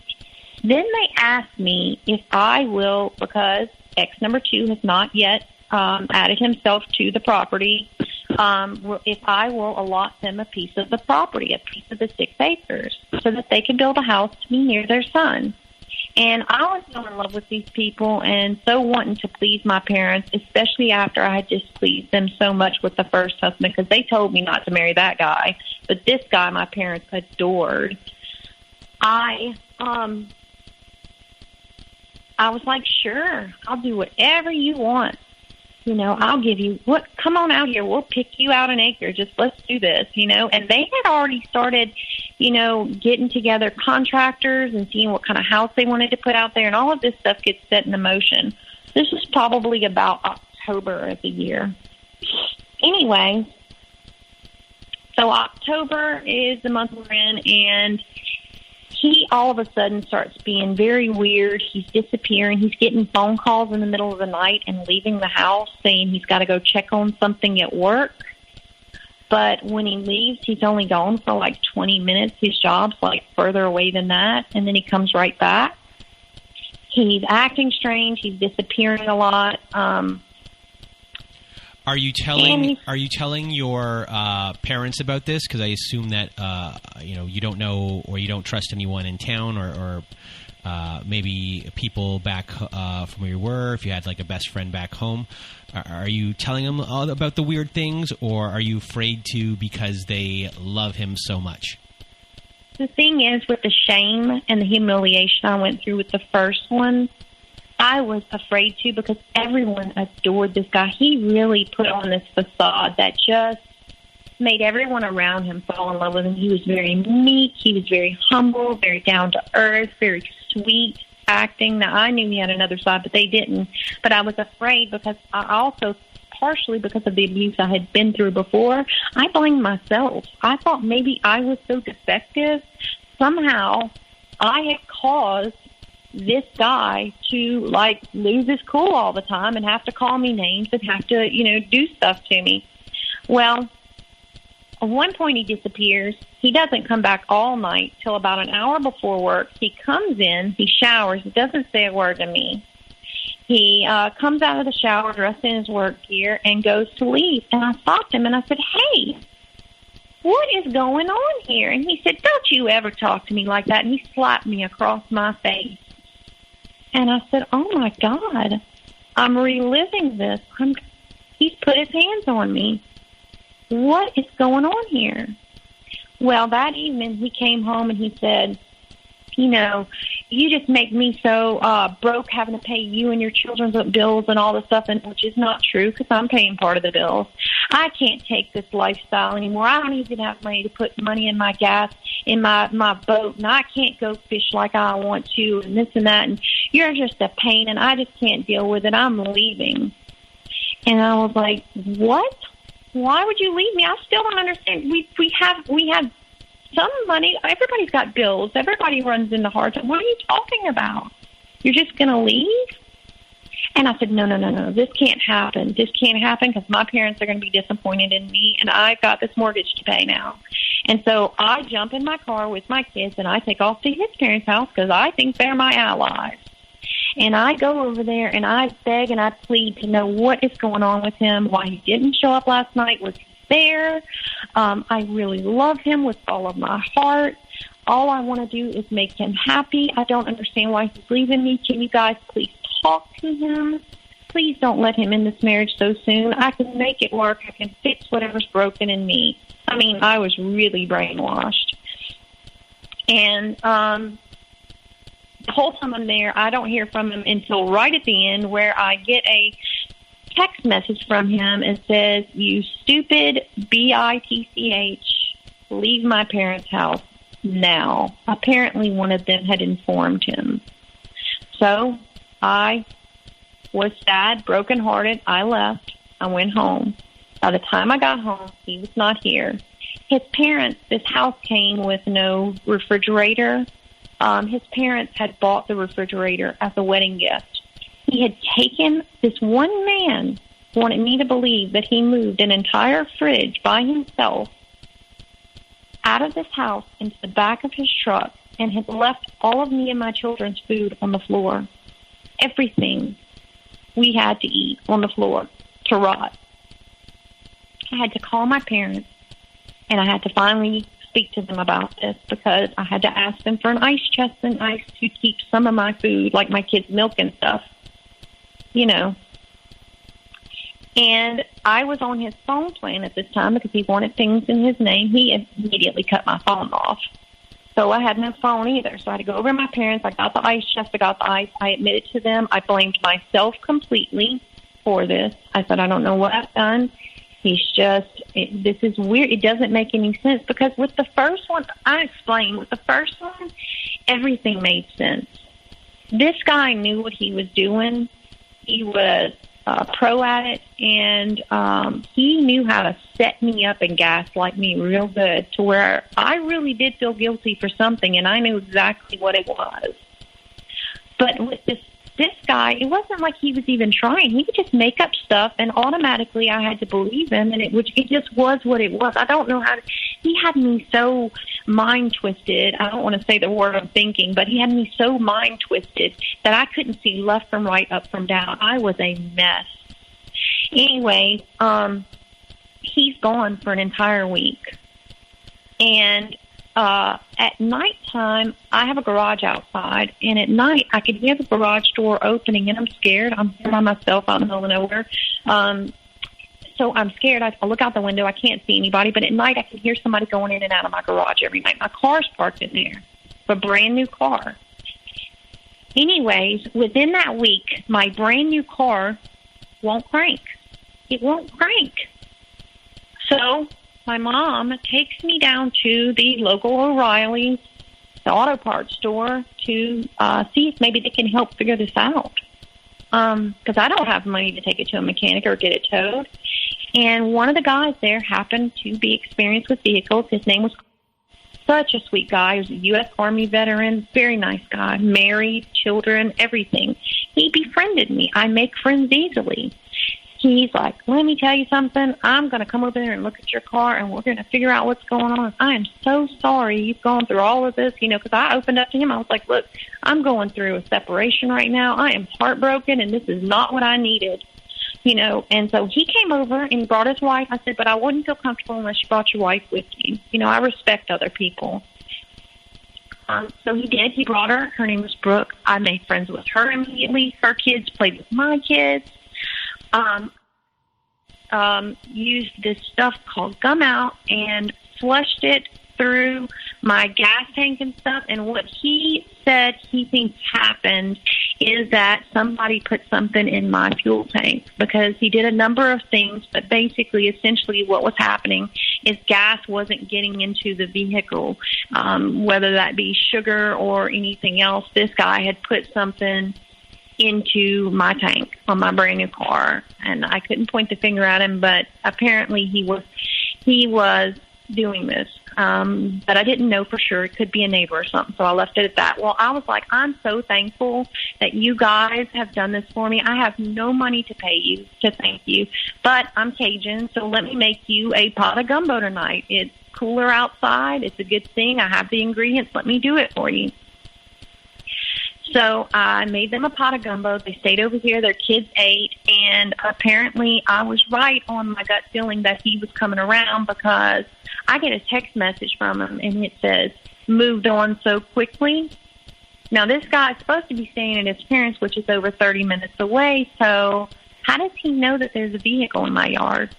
Speaker 2: Then they ask me if I will, because X number 2 has not yet added himself to the property, if I will allot them a piece of the property, a piece of the 6 acres, so that they can build a house to be near their son. And I was so in love with these people and so wanting to please my parents, especially after I had displeased them so much with the first husband, because they told me not to marry that guy. But this guy my parents adored. I was like, sure, I'll do whatever you want. You know, I'll give you come on out here. We'll pick you out an acre. Just let's do this, you know. And they had already started, you know, getting together contractors and seeing what kind of house they wanted to put out there. And all of this stuff gets set in motion. This is probably about October of the year. Anyway, so October is the month we're in, and he all of a sudden starts being very weird. He's disappearing. He's getting phone calls in the middle of the night and leaving the house saying he's got to go check on something at work. But when he leaves, he's only gone for like 20 minutes. His job's like further away than that. And then he comes right back. He's acting strange. He's disappearing a lot.
Speaker 1: Are you telling your parents about this? Because I assume that you don't know or you don't trust anyone in town, or maybe people back from where you were. If you had like a best friend back home, are you telling them all about the weird things, or are you afraid to because they love him so much?
Speaker 2: The thing is, with the shame and the humiliation I went through with the first one, I was afraid to, because everyone adored this guy. He really put on this facade that just made everyone around him fall in love with him. He was very meek. He was very humble, very down to earth, very sweet acting. Now, I knew he had another side, but they didn't. But I was afraid because I also, partially because of the abuse I had been through before, I blamed myself. I thought maybe I was so defective. Somehow I had caused this guy to like lose his cool all the time and have to call me names and have to, do stuff to me. Well, At one point, he disappears. He doesn't come back all night till about an hour before work. He comes in, he showers, he doesn't say a word to me. He comes out of the shower dressed in his work gear and goes to leave. And I stopped him and I said, hey, what is going on here? And he said, don't you ever talk to me like that. And he slapped me across my face. And I said, oh, my God, I'm reliving this. He's put his hands on me. What is going on here? Well, that evening he came home and he said, you know, you just make me so broke having to pay you and your children's bills and all this stuff, and which is not true because I'm paying part of the bills. I can't take this lifestyle anymore. I don't even have money to put money in my gas, in my boat, and I can't go fish like I want to, and this and that, and you're just a pain, and I just can't deal with it. I'm leaving. And I was like, what? Why would you leave me? I still don't understand. We have some money. Everybody's got bills. Everybody runs into hard times. What are you talking about? You're just going to leave? And I said, no. This can't happen. This can't happen because my parents are going to be disappointed in me, and I've got this mortgage to pay now. And so I jump in my car with my kids, and I take off to his parents' house because I think they're my allies. And I go over there, and I beg and I plead to know what is going on with him, why he didn't show up last night, was he there? I really love him with all of my heart. All I want to do is make him happy. I don't understand why he's leaving me. Can you guys please talk to him? Please don't let him in this marriage so soon. I can make it work. I can fix whatever's broken in me. I mean, I was really brainwashed. And the whole time I'm there, I don't hear from him until right at the end where I get a text message from him and says, you stupid bitch, leave my parents' house now. Apparently one of them had informed him. So I was sad, brokenhearted. I left. I went home. By the time I got home, he was not here. His parents, this house came with no refrigerator. His parents had bought the refrigerator as a wedding gift. He had taken, this one man wanted me to believe that he moved an entire fridge by himself out of this house into the back of his truck and had left all of me and my children's food on the floor. Everything we had to eat on the floor to rot. I had to call my parents, and I had to finally speak to them about this because I had to ask them for an ice chest and ice to keep some of my food, like my kids' milk and stuff, you know. And I was on his phone plan at this time because he wanted things in his name. He immediately cut my phone off. So I had no phone either. So I had to go over to my parents. I got the ice chest. I got the ice. I admitted to them. I blamed myself completely for this. I said, I don't know what I've done. This is weird. It doesn't make any sense because with the first one, I explained, with the first one, everything made sense. This guy knew what he was doing. He was pro at it, and he knew how to set me up and gaslight me real good to where I really did feel guilty for something, and I knew exactly what it was. But with this guy, it wasn't like he was even trying. He could just make up stuff, and automatically I had to believe him, and it just was what it was. I don't know how to... He had me so mind-twisted. I don't want to say the word I'm thinking, but he had me so mind-twisted that I couldn't see left from right, up from down. I was a mess. Anyway, he's gone for an entire week. And at nighttime, I have a garage outside, and at night I could hear the garage door opening, and I'm scared. I'm here by myself out in the middle of nowhere. So I'm scared. I look out the window. I can't see anybody, but at night I can hear somebody going in and out of my garage every night. My car's parked in there, a brand new car. Anyways, within that week, my brand new car won't crank. It won't crank. So my mom takes me down to the local O'Reilly's, the auto parts store, to see if maybe they can help figure this out. Because I don't have money to take it to a mechanic or get it towed. And one of the guys there happened to be experienced with vehicles. His name was such a sweet guy. He was a U.S. Army veteran, very nice guy, married, children, everything. He befriended me. I make friends easily. he's like, let me tell you something. I'm going to come over there and look at your car, and we're going to figure out what's going on. I am so sorry you've gone through all of this, because I opened up to him. I was like, look, I'm going through a separation right now. I am heartbroken, and this is not what I needed, And so he came over and he brought his wife. I said, but I wouldn't feel comfortable unless you brought your wife with you. I respect other people. So he did. He brought her. Her name was Brooke. I made friends with her immediately. Her kids played with my kids. Used this stuff called gum out and flushed it through my gas tank and stuff. And what he said he thinks happened is that somebody put something in my fuel tank, because he did a number of things, but basically, essentially what was happening is gas wasn't getting into the vehicle, whether that be sugar or anything else. This guy had put something into my tank on my brand new car, and I couldn't point the finger at him, but apparently he was doing this. But I didn't know for sure. It could be a neighbor or something, so I left it at that. Well, I was like, I'm so thankful that you guys have done this for me. I have no money to pay you to thank you, but I'm Cajun, so let me make you a pot of gumbo tonight. It's cooler outside. It's a good thing. I have the ingredients. Let me do it for you. So I made them a pot of gumbo. They stayed over here. Their kids ate, and apparently I was right on my gut feeling that he was coming around, because I get a text message from him, and it says, moved on so quickly. Now, this guy's supposed to be staying at his parents', which is over 30 minutes away, so how does he know that there's a vehicle in my yard?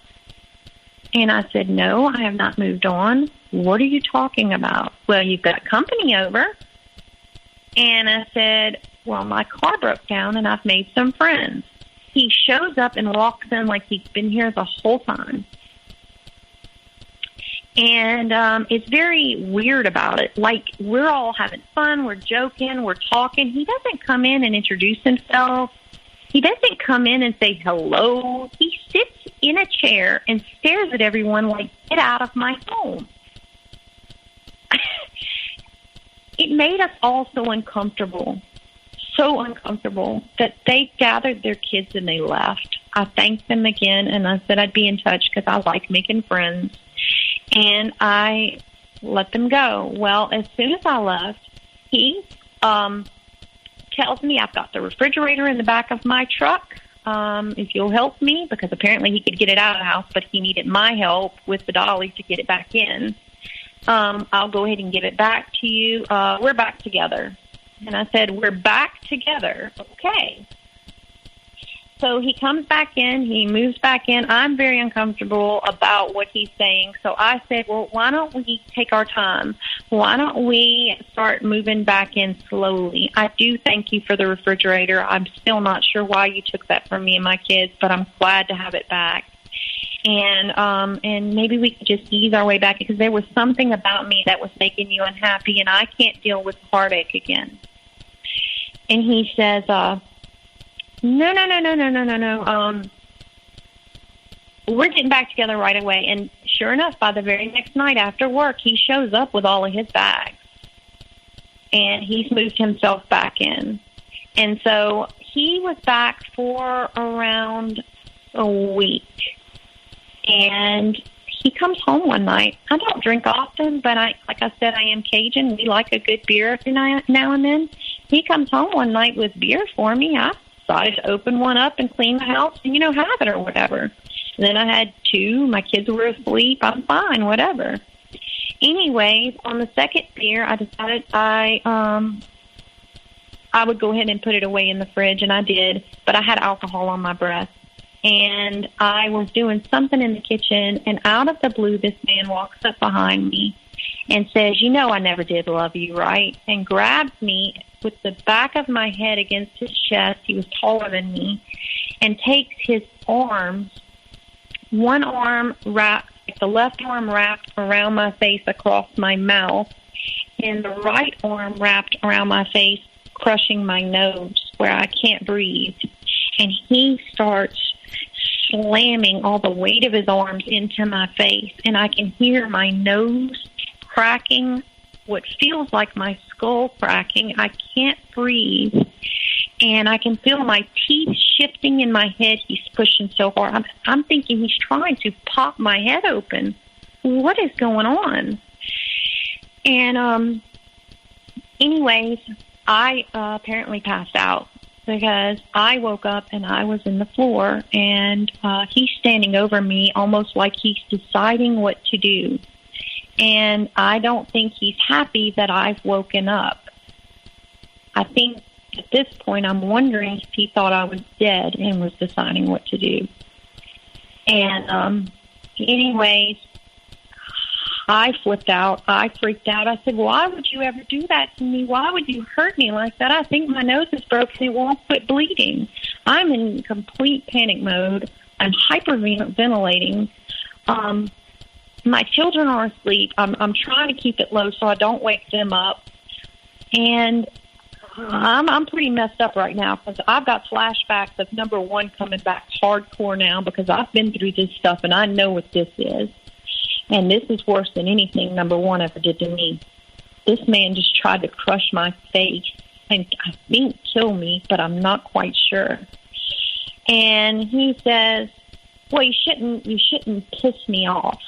Speaker 2: And I said, no, I have not moved on. What are you talking about? Well, you've got company over. And I said, well, my car broke down, and I've made some friends. He shows up and walks in like he's been here the whole time. And it's very weird about it. Like, we're all having fun. We're joking. We're talking. He doesn't come in and introduce himself. He doesn't come in and say hello. He sits in a chair and stares at everyone like, get out of my home. It made us all so uncomfortable that they gathered their kids and they left. I thanked them again, and I said I'd be in touch because I like making friends. And I let them go. Well, as soon as I left, he tells me I've got the refrigerator in the back of my truck. If you'll help me, because apparently he could get it out of the house, but he needed my help with the dolly to get it back in. I'll go ahead and give it back to you. We're back together. And I said, we're back together. Okay. So he comes back in. He moves back in. I'm very uncomfortable about what he's saying. So I said, well, why don't we take our time? Why don't we start moving back in slowly? I do thank you for the refrigerator. I'm still not sure why you took that from me and my kids, but I'm glad to have it back. And maybe we could just ease our way back, because there was something about me that was making you unhappy, and I can't deal with heartache again. And he says, no. We're getting back together right away. And sure enough, by the very next night after work, he shows up with all of his bags. And he's moved himself back in. And so he was back for around a week. And he comes home one night. I don't drink often, but like I said, I am Cajun. We like a good beer every now and then. He comes home one night with beer for me. I decided to open one up and clean the house and, have it or whatever. And then I had two. My kids were asleep. I'm fine, whatever. Anyways, on the second beer, I decided I would go ahead and put it away in the fridge, and I did. But I had alcohol on my breath. And I was doing something in the kitchen, and out of the blue, this man walks up behind me and says, I never did love you, right? And grabs me with the back of my head against his chest. He was taller than me. And takes his arms, one arm wrapped, the left arm wrapped around my face across my mouth, and the right arm wrapped around my face, crushing my nose where I can't breathe. And he starts slamming all the weight of his arms into my face, and I can hear my nose cracking, what feels like my skull cracking. I can't breathe. and I can feel my teeth shifting in my head. He's pushing so hard. I'm thinking he's trying to pop my head open. What is going on? And anyways, I apparently passed out because I woke up and I was in the floor, and he's standing over me almost like he's deciding what to do. And I don't think he's happy that I've woken up. I think at this point I'm wondering if he thought I was dead and was deciding what to do. And anyways, I flipped out. I freaked out. I said, why would you ever do that to me? Why would you hurt me like that? I think my nose is broken. It won't quit bleeding. I'm in complete panic mode. I'm hyperventilating. My children are asleep. I'm trying to keep it low so I don't wake them up. And I'm pretty messed up right now because I've got flashbacks of number one coming back hardcore now because I've been through this stuff and I know what this is. And this is worse than anything number one ever did to me. This man just tried to crush my face and I think kill me, but I'm not quite sure. And he says, well, you shouldn't piss me off.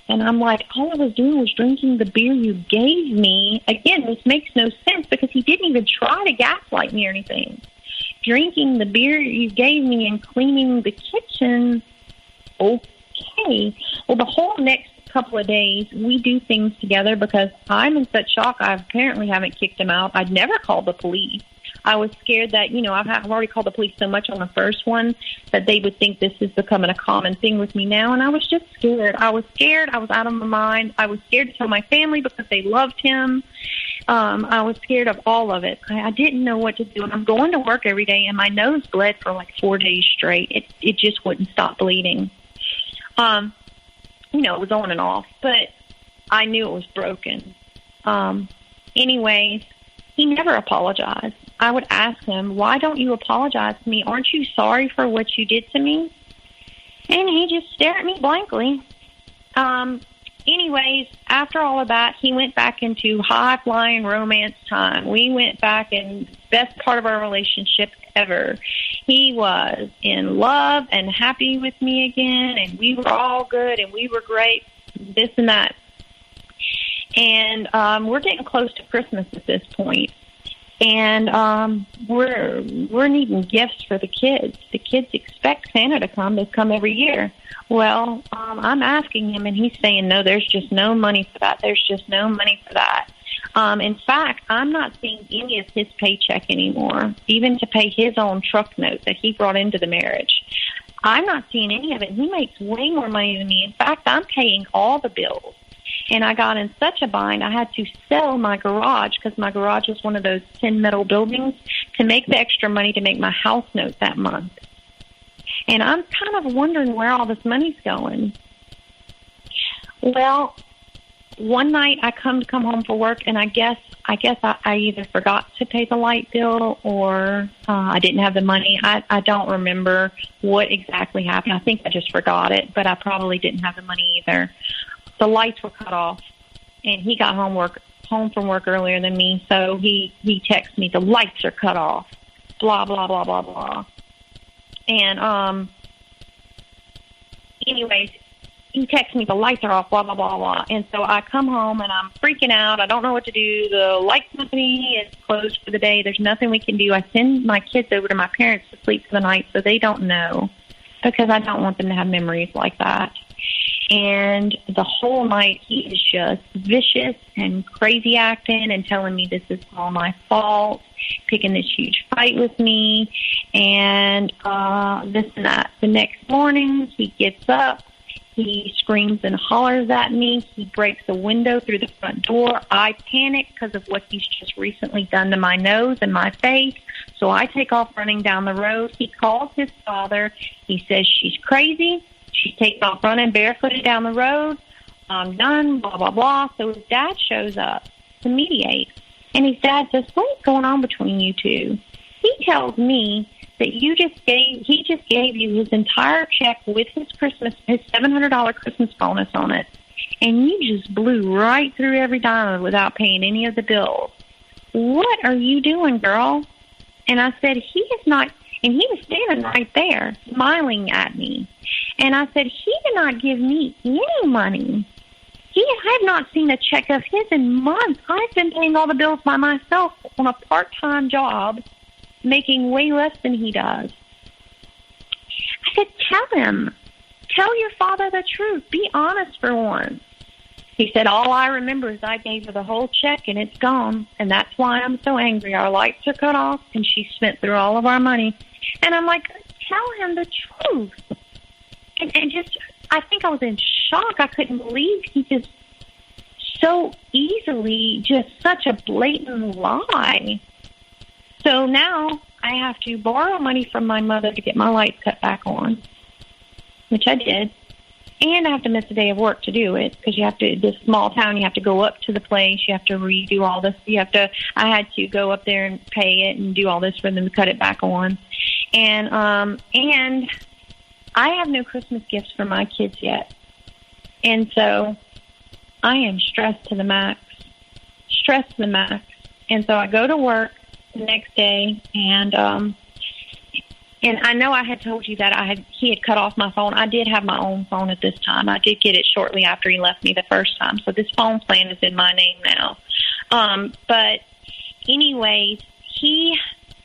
Speaker 2: And I'm like, all I was doing was drinking the beer you gave me. Again, this makes no sense because he didn't even try to gaslight me or anything. Drinking the beer you gave me and cleaning the kitchen, okay. Well, the whole next couple of days, we do things together because I'm in such shock. I apparently haven't kicked him out. I'd never called the police. I was scared that, I've already called the police so much on the first one that they would think this is becoming a common thing with me now. And I was just scared. I was scared. I was out of my mind. I was scared to tell my family because they loved him. I was scared of all of it. I didn't know what to do. And I'm going to work every day, and my nose bled for like 4 days straight. It just wouldn't stop bleeding. It was on and off, but I knew it was broken. Anyways, he never apologized. I would ask him, why don't you apologize to me? Aren't you sorry for what you did to me? And he just stared at me blankly. Anyways, after all of that, he went back into high-flying romance time. We went back in the best part of our relationship ever. He was in love and happy with me again, and we were all good, and we were great, this and that. And we're getting close to Christmas at this point. And we're needing gifts for the kids. The kids expect Santa to come. They come every year. Well, I'm asking him, and he's saying, no, there's just no money for that. There's just no money for that. In fact, I'm not seeing any of his paycheck anymore, even to pay his own truck note that he brought into the marriage. I'm not seeing any of it. He makes way more money than me. In fact, I'm paying all the bills. And I got in such a bind, I had to sell my garage because my garage is one of those 10 metal buildings to make the extra money to make my house note that month. And I'm kind of wondering where all this money's going. Well, one night I come home for work, and I guess I either forgot to pay the light bill or I didn't have the money. I don't remember what exactly happened. I think I just forgot it, but I probably didn't have the money either. The lights were cut off, and he got home from work earlier than me, so he texted me, the lights are cut off, blah, blah, blah, blah, blah. And anyways, he texted me, the lights are off, blah, blah, blah, blah. And so I come home, and I'm freaking out. I don't know what to do. The light company is closed for the day. There's nothing we can do. I send my kids over to my parents to sleep for the night so they don't know because I don't want them to have memories like that. And the whole night, he is just vicious and crazy acting and telling me this is all my fault, picking this huge fight with me, and this and that. The next morning, he gets up. He screams and hollers at me. He breaks a window through the front door. I panic because of what he's just recently done to my nose and my face. So I take off running down the road. He calls his father. He says she's crazy. She takes off running barefooted down the road. I'm done, blah, blah, blah. So his dad shows up to mediate. And his dad says, what is going on between you two? He tells me that he just gave you his entire check with his $700 Christmas bonus on it. And you just blew right through every dime without paying any of the bills. What are you doing, girl? And I said, he is not, and he was standing right there, smiling at me. And I said, he did not give me any money. I have not seen a check of his in months. I've been paying all the bills by myself on a part-time job, making way less than he does. I said, tell your father the truth. Be honest for once. He said, all I remember is I gave her the whole check and it's gone. And that's why I'm so angry. Our lights are cut off and she spent through all of our money. And I'm like, tell him the truth. And just, I think I was in shock. I couldn't believe he just so easily, just such a blatant lie. So now I have to borrow money from my mother to get my lights cut back on, which I did. And I have to miss a day of work to do it because you have to, this small town, you have to go up to the place. You have to redo all this. I had to go up there and pay it and do all this for them to cut it back on. And I have no Christmas gifts for my kids yet. And so I am stressed to the max. And so I go to work the next day and I know I had told you that he had cut off my phone. I did have my own phone at this time. I did get it shortly after he left me the first time. So this phone plan is in my name now. But anyways,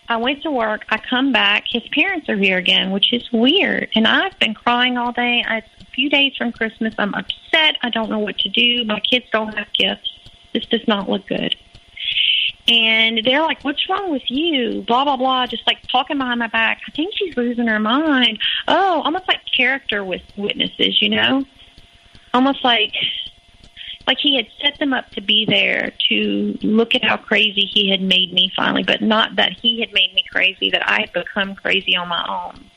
Speaker 2: I went to work. I come back. His parents are here again, which is weird. And I've been crying all day. It's a few days from Christmas. I'm upset. I don't know what to do. My kids don't have gifts. This does not look good. And they're like, what's wrong with you? Blah, blah, blah. Just like talking behind my back. I think she's losing her mind. Oh, almost like character with witnesses, you know? Almost like he had set them up to be there to look at how crazy he had made me finally, but not that he had made me crazy, that I had become crazy on my own.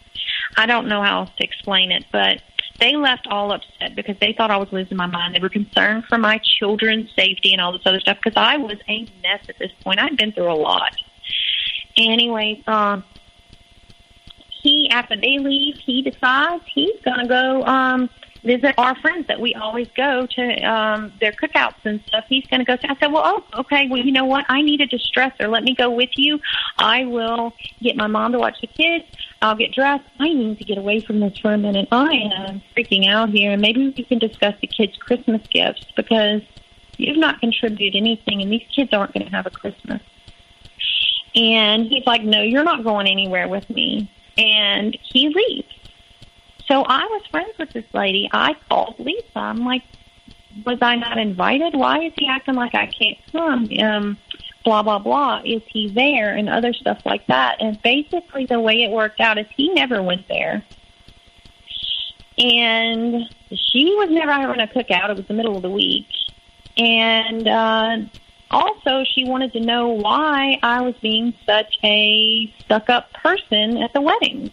Speaker 2: I don't know how else to explain it, but they left all upset because they thought I was losing my mind. They were concerned for my children's safety and all this other stuff because I was a mess at this point. I'd been through a lot. Anyways, after they leave, he decides he's going to go visit our friends that we always go to their cookouts and stuff. He's going to go. I said, well, okay, well, you know what? I need a distressor. Let me go with you. I will get my mom to watch the kids. I'll get dressed. I need to get away from this for a minute. I am freaking out here. And maybe we can discuss the kids' Christmas gifts because you've not contributed anything, and these kids aren't going to have a Christmas. And he's like, no, you're not going anywhere with me. And he leaves. So I was friends with this lady. I called Lisa. I'm like, was I not invited? Why is he acting like I can't come? Blah, blah, blah. Is he there? And other stuff like that. And basically the way it worked out is he never went there. And she was never having a cookout. It was the middle of the week. And also she wanted to know why I was being such a stuck-up person at the wedding.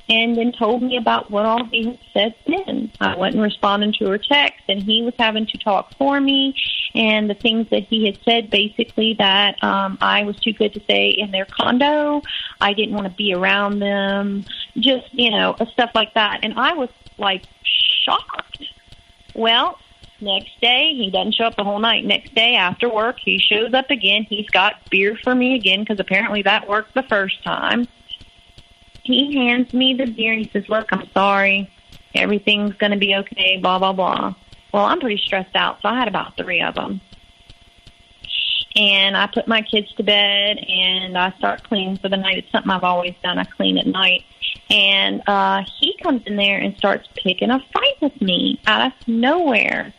Speaker 2: And then told me about what all he had said then. I wasn't responding to her text, and he was having to talk for me. And the things that he had said, basically that I was too good to stay in their condo. I didn't want to be around them. Just, stuff like that. And I was, like, shocked. Well, next day, he doesn't show up the whole night. Next day, after work, he shows up again. He's got beer for me again, because apparently that worked the first time. He hands me the beer, and he says, look, I'm sorry. Everything's going to be okay, blah, blah, blah. Well, I'm pretty stressed out, so I had about 3 of them. And I put my kids to bed, and I start cleaning for the night. It's something I've always done. I clean at night. And he comes in there and starts picking a fight with me out of nowhere.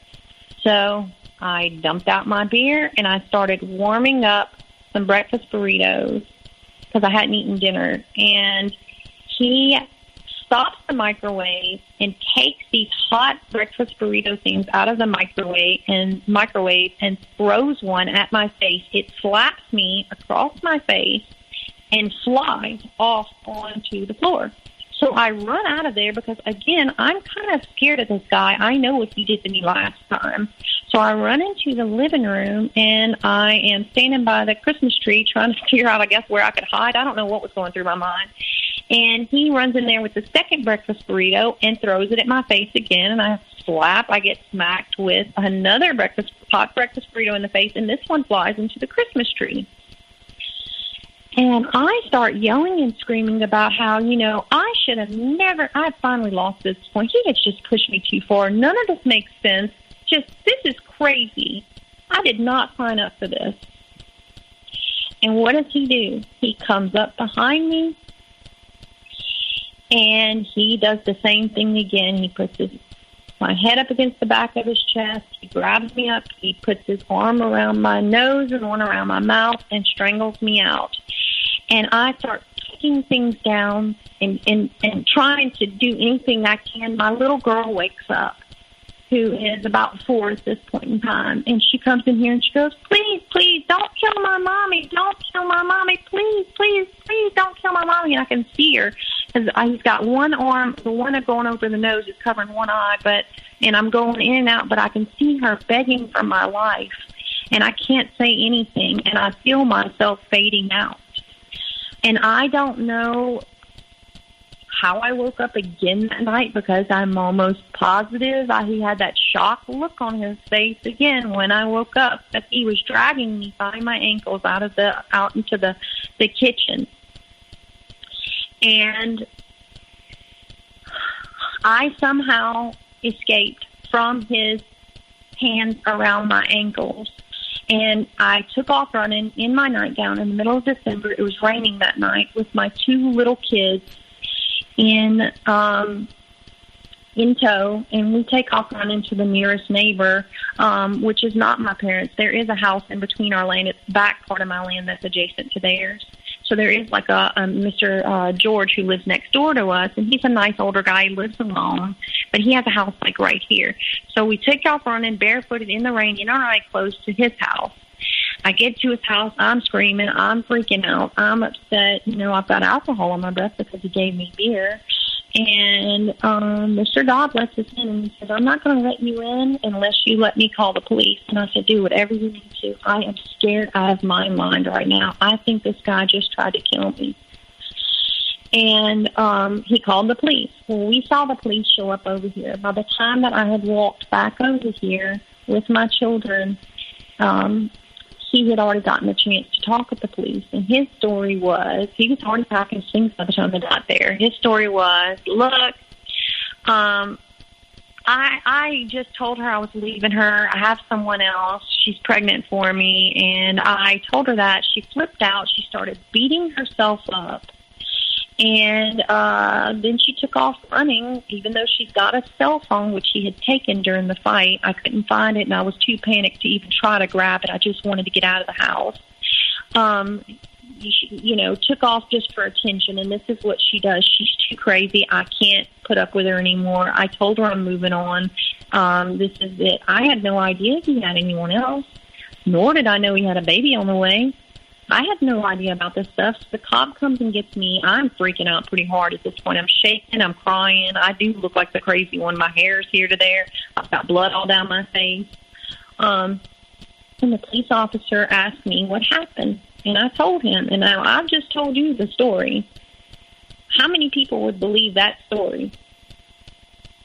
Speaker 2: So I dumped out my beer, and I started warming up some breakfast burritos because I hadn't eaten dinner. And he stops the microwave and takes these hot breakfast burrito things out of the microwave and throws one at my face. It slaps me across my face and flies off onto the floor. So I run out of there because, again, I'm kind of scared of this guy. I know what he did to me last time. So I run into the living room, and I am standing by the Christmas tree trying to figure out, I guess, where I could hide. I don't know what was going through my mind. And he runs in there with the second breakfast burrito and throws it at my face again, and I get smacked with another hot breakfast burrito in the face, and this one flies into the Christmas tree. And I start yelling and screaming about how, I should have never, I finally lost this point. He had just pushed me too far. None of this makes sense. This is crazy. I did not sign up for this. And what does he do? He comes up behind me, and he does the same thing again. He puts my head up against the back of his chest. He grabs me up. He puts his arm around my nose and one around my mouth and strangles me out. And I start kicking things down and trying to do anything I can. My little girl wakes up, who is about 4 at this point in time. And she comes in here and she goes, please, please, don't kill my mommy. Don't kill my mommy. Please, please, please don't kill my mommy. And I can see her because he's got one arm, the one that's going over the nose is covering one eye, and I'm going in and out, but I can see her begging for my life. And I can't say anything, and I feel myself fading out. And I don't know how I woke up again that night, because I'm almost positive he had that shocked look on his face again when I woke up, that he was dragging me by my ankles out into the kitchen. And I somehow escaped from his hands around my ankles. And I took off running in my nightgown in the middle of December. It was raining that night with my 2 little kids in tow, and we take off running to the nearest neighbor, which is not my parents'. There is a house in between our land. It's the back part of my land that's adjacent to theirs. So there is like a Mr. George who lives next door to us, and he's a nice older guy. He lives alone, but he has a house like right here. So we take off running barefooted in the rain in our night clothes to his house. I get to his house. I'm screaming. I'm freaking out. I'm upset. I've got alcohol on my breath because he gave me beer. And Mr. Dodd lets us in, and he says, I'm not going to let you in unless you let me call the police. And I said, do whatever you need to. I am scared out of my mind right now. I think this guy just tried to kill me. And he called the police. Well, we saw the police show up over here. By the time that I had walked back over here with my children, he had already gotten a chance to talk with the police. And his story was, he was already packing his things by the time they got there. His story was, look, I just told her I was leaving her. I have someone else. She's pregnant for me. And I told her that. She flipped out. She started beating herself up. And then she took off running, even though she's got a cell phone, which she had taken during the fight. I couldn't find it, and I was too panicked to even try to grab it. I just wanted to get out of the house. Took off just for attention, and this is what she does. She's too crazy. I can't put up with her anymore. I told her I'm moving on. This is it. I had no idea he had anyone else, nor did I know he had a baby on the way. I had no idea about this stuff. So the cop comes and gets me. I'm freaking out pretty hard at this point. I'm shaking. I'm crying. I do look like the crazy one. My hair's here to there. I've got blood all down my face. And the police officer asked me what happened. And I told him. And now I've just told you the story. How many people would believe that story?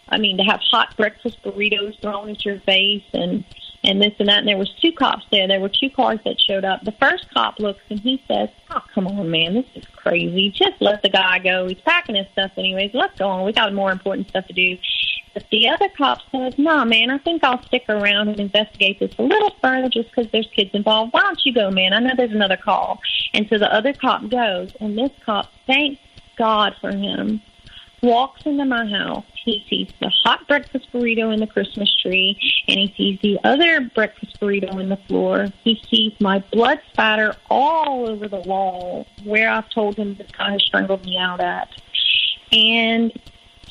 Speaker 2: I mean, to have hot breakfast burritos thrown at your face and this and that. And there was 2 cops there. There were 2 cars that showed up. The first cop looks and he says, oh, come on, man, this is crazy. Just let the guy go. He's packing his stuff anyways. Let's go on. We got more important stuff to do. But the other cop says, no, man, I think I'll stick around and investigate this a little further just because there's kids involved. Why don't you go, man? I know there's another call. And so the other cop goes, and this cop, thank God for him, walks into my house. He sees the hot breakfast burrito in the Christmas tree, and he sees the other breakfast burrito in the floor. He sees my blood spatter all over the wall where I've told him this guy has strangled me out at. And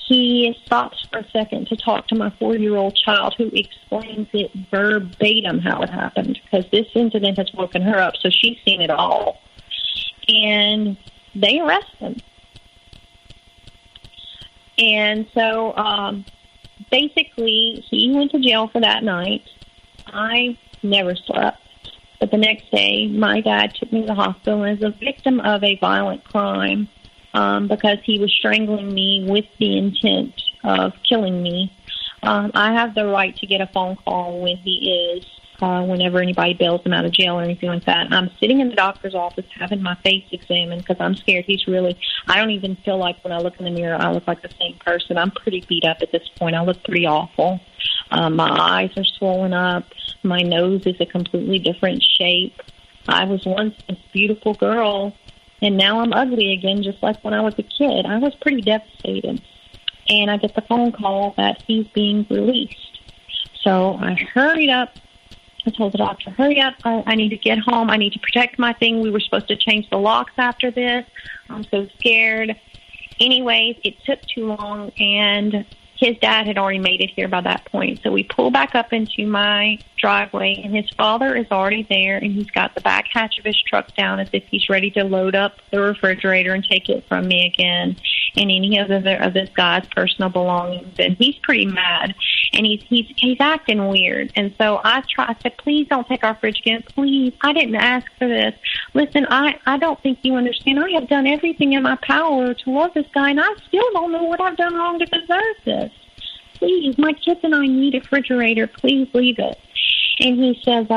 Speaker 2: he stops for a second to talk to my 4-year-old child, who explains it verbatim how it happened, because this incident has woken her up, so she's seen it all. And they arrest him. And so basically he went to jail for that night. I never slept. But the next day, my dad took me to the hospital as a victim of a violent crime because he was strangling me with the intent of killing me. I have the right to get a phone call when he is whenever anybody bails him out of jail or anything like that. I'm sitting in the doctor's office having my face examined because I'm scared. I don't even feel like when I look in the mirror, I look like the same person. I'm pretty beat up at this point. I look pretty awful. My eyes are swollen up. My nose is a completely different shape. I was once this beautiful girl, and now I'm ugly again, just like when I was a kid. I was pretty devastated. And I get the phone call that he's being released. So I hurried up. I told the doctor, hurry up, I need to get home. I need to protect my thing. We were supposed to change the locks after this. I'm so scared. Anyways, it took too long, and his dad had already made it here by that point. So we pull back up into my driveway, and his father is already there, and he's got the back hatch of his truck down as if he's ready to load up the refrigerator and take it from me again and any of this guy's personal belongings. And he's pretty mad, and he's acting weird. And so I said, please don't take our fridge again. Please, I didn't ask for this. Listen, I don't think you understand. I have done everything in my power to love this guy, and I still don't know what I've done wrong to deserve this. Please, my kids and I need a refrigerator. Please leave it. And he says,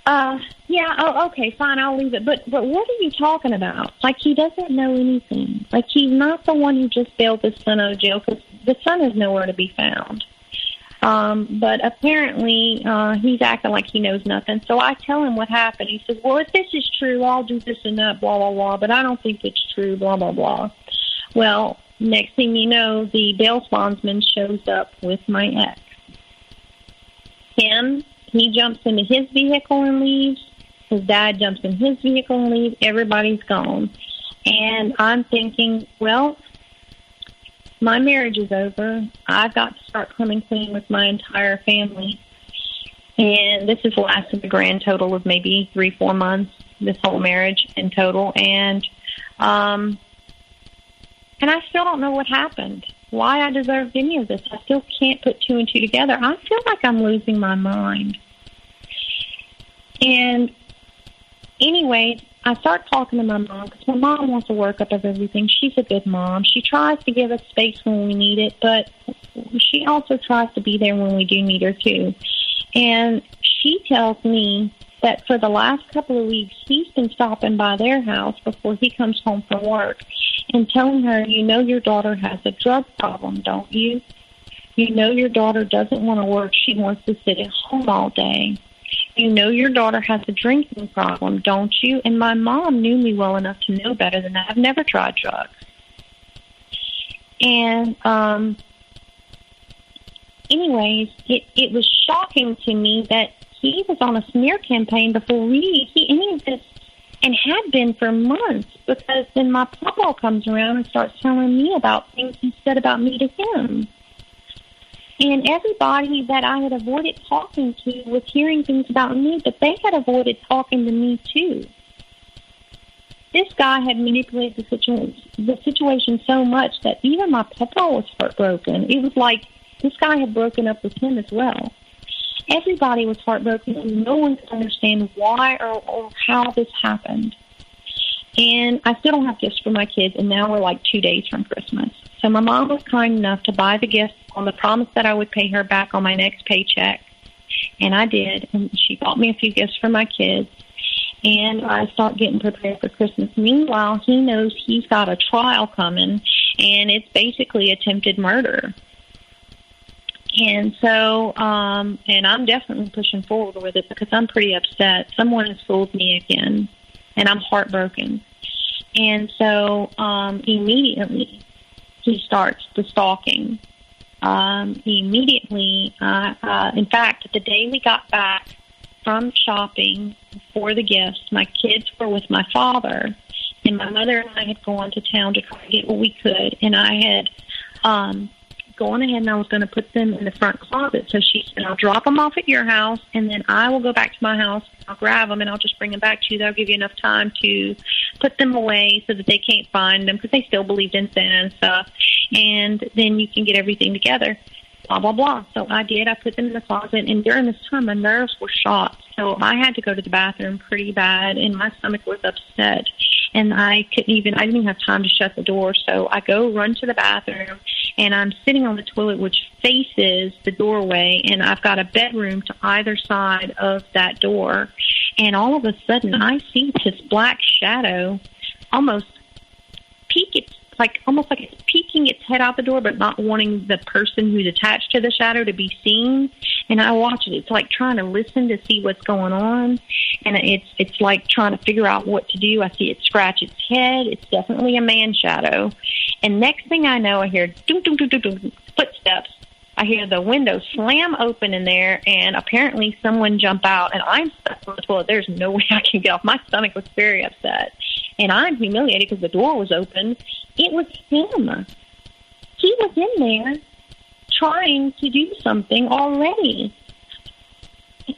Speaker 2: okay, fine, I'll leave it. But what are you talking about? Like, he doesn't know anything. Like, he's not the one who just bailed his son out of jail, because the son is nowhere to be found. But apparently he's acting like he knows nothing. So I tell him what happened. He says, well, if this is true, I'll do this and that, blah, blah, blah. But I don't think it's true, blah, blah, blah. Well, next thing you know, the bail bondsman shows up with my ex. He jumps into his vehicle and leaves. His dad jumps in his vehicle and leaves. Everybody's gone. And I'm thinking, well, my marriage is over. I've got to start coming clean with my entire family. And this has lasted a grand total of maybe 3-4 months, this whole marriage in total. And I still don't know what happened, why I deserved any of this. I still can't put 2 and 2 together. I feel like I'm losing my mind. And anyway, I start talking to my mom, because my mom wants to work up of everything. She's a good mom. She tries to give us space when we need it, but she also tries to be there when we do need her too. And she tells me that for the last couple of weeks, he's been stopping by their house before he comes home from work and telling her, you know your daughter has a drug problem, don't you? You know your daughter doesn't want to work. She wants to sit at home all day. You know your daughter has a drinking problem, don't you? And my mom knew me well enough to know better than that. I've never tried drugs. And anyways, it was shocking to me that he was on a smear campaign before any of this, and had been for months, because then my papa comes around and starts telling me about things he said about me to him. And everybody that I had avoided talking to was hearing things about me, but they had avoided talking to me too. This guy had manipulated the situation so much that even my papa was heartbroken. It was like this guy had broken up with him as well. Everybody was heartbroken, and no one could understand why or how this happened. And I still don't have gifts for my kids, and now we're like 2 days from Christmas. So my mom was kind enough to buy the gifts on the promise that I would pay her back on my next paycheck. And I did, and she bought me a few gifts for my kids. And I start getting prepared for Christmas. Meanwhile, he knows he's got a trial coming, and it's basically attempted murder. And so, and I'm definitely pushing forward with it because I'm pretty upset. Someone has fooled me again, and I'm heartbroken. And so, immediately, he starts the stalking. Immediately, in fact, the day we got back from shopping for the gifts, my kids were with my father, and my mother and I had gone to town to try to get what we could, and I had gone ahead and I was going to put them in the front closet. So she said, I'll drop them off at your house, and then I will go back to my house, I'll grab them, and I'll just bring them back to you. That'll give you enough time to put them away so that they can't find them, because they still believed in Santa and stuff, and then you can get everything together, blah, blah, blah. So I did. I put them in the closet, and during this time, my nerves were shot. So I had to go to the bathroom pretty bad, and my stomach was upset. and I didn't even have time to shut the door. So I run to the bathroom, and I'm sitting on the toilet, which faces the doorway, and I've got a bedroom to either side of that door. And all of a sudden, I see this black shadow almost almost like it's peeking its head out the door, but not wanting the person who's attached to the shadow to be seen. And I watch it. It's like trying to listen to see what's going on, and it's like trying to figure out what to do. I see it scratch its head. It's definitely a man shadow. And next thing I know, I hear doom, doom, doom, doom, doom, footsteps. I hear the window slam open in there, and apparently someone jump out, and I'm stuck on the toilet. There's no way I can get off. My stomach was very upset, and I'm humiliated because the door was open. It was him. He was in there trying to do something already.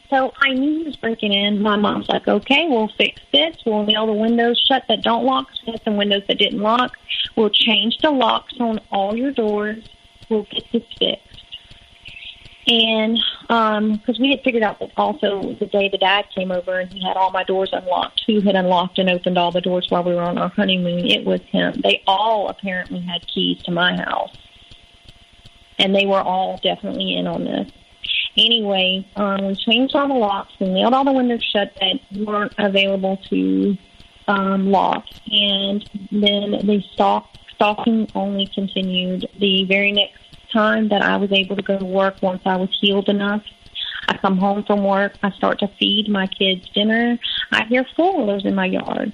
Speaker 2: So I knew he was breaking in. My mom's like, okay, we'll fix this. We'll nail the windows shut that don't lock, set some windows that didn't lock. We'll change the locks on all your doors. We'll get this fixed. And because we had figured out that also the day the dad came over and he had all my doors unlocked, who had unlocked and opened all the doors while we were on our honeymoon, it was him. They all apparently had keys to my house. And they were all definitely in on this. Anyway, we changed all the locks and nailed all the windows shut that weren't available to lock. And then the stalking only continued. The very next time that I was able to go to work, once I was healed enough, I come home from work, I start to feed my kids dinner. I hear four-wheelers in my yard,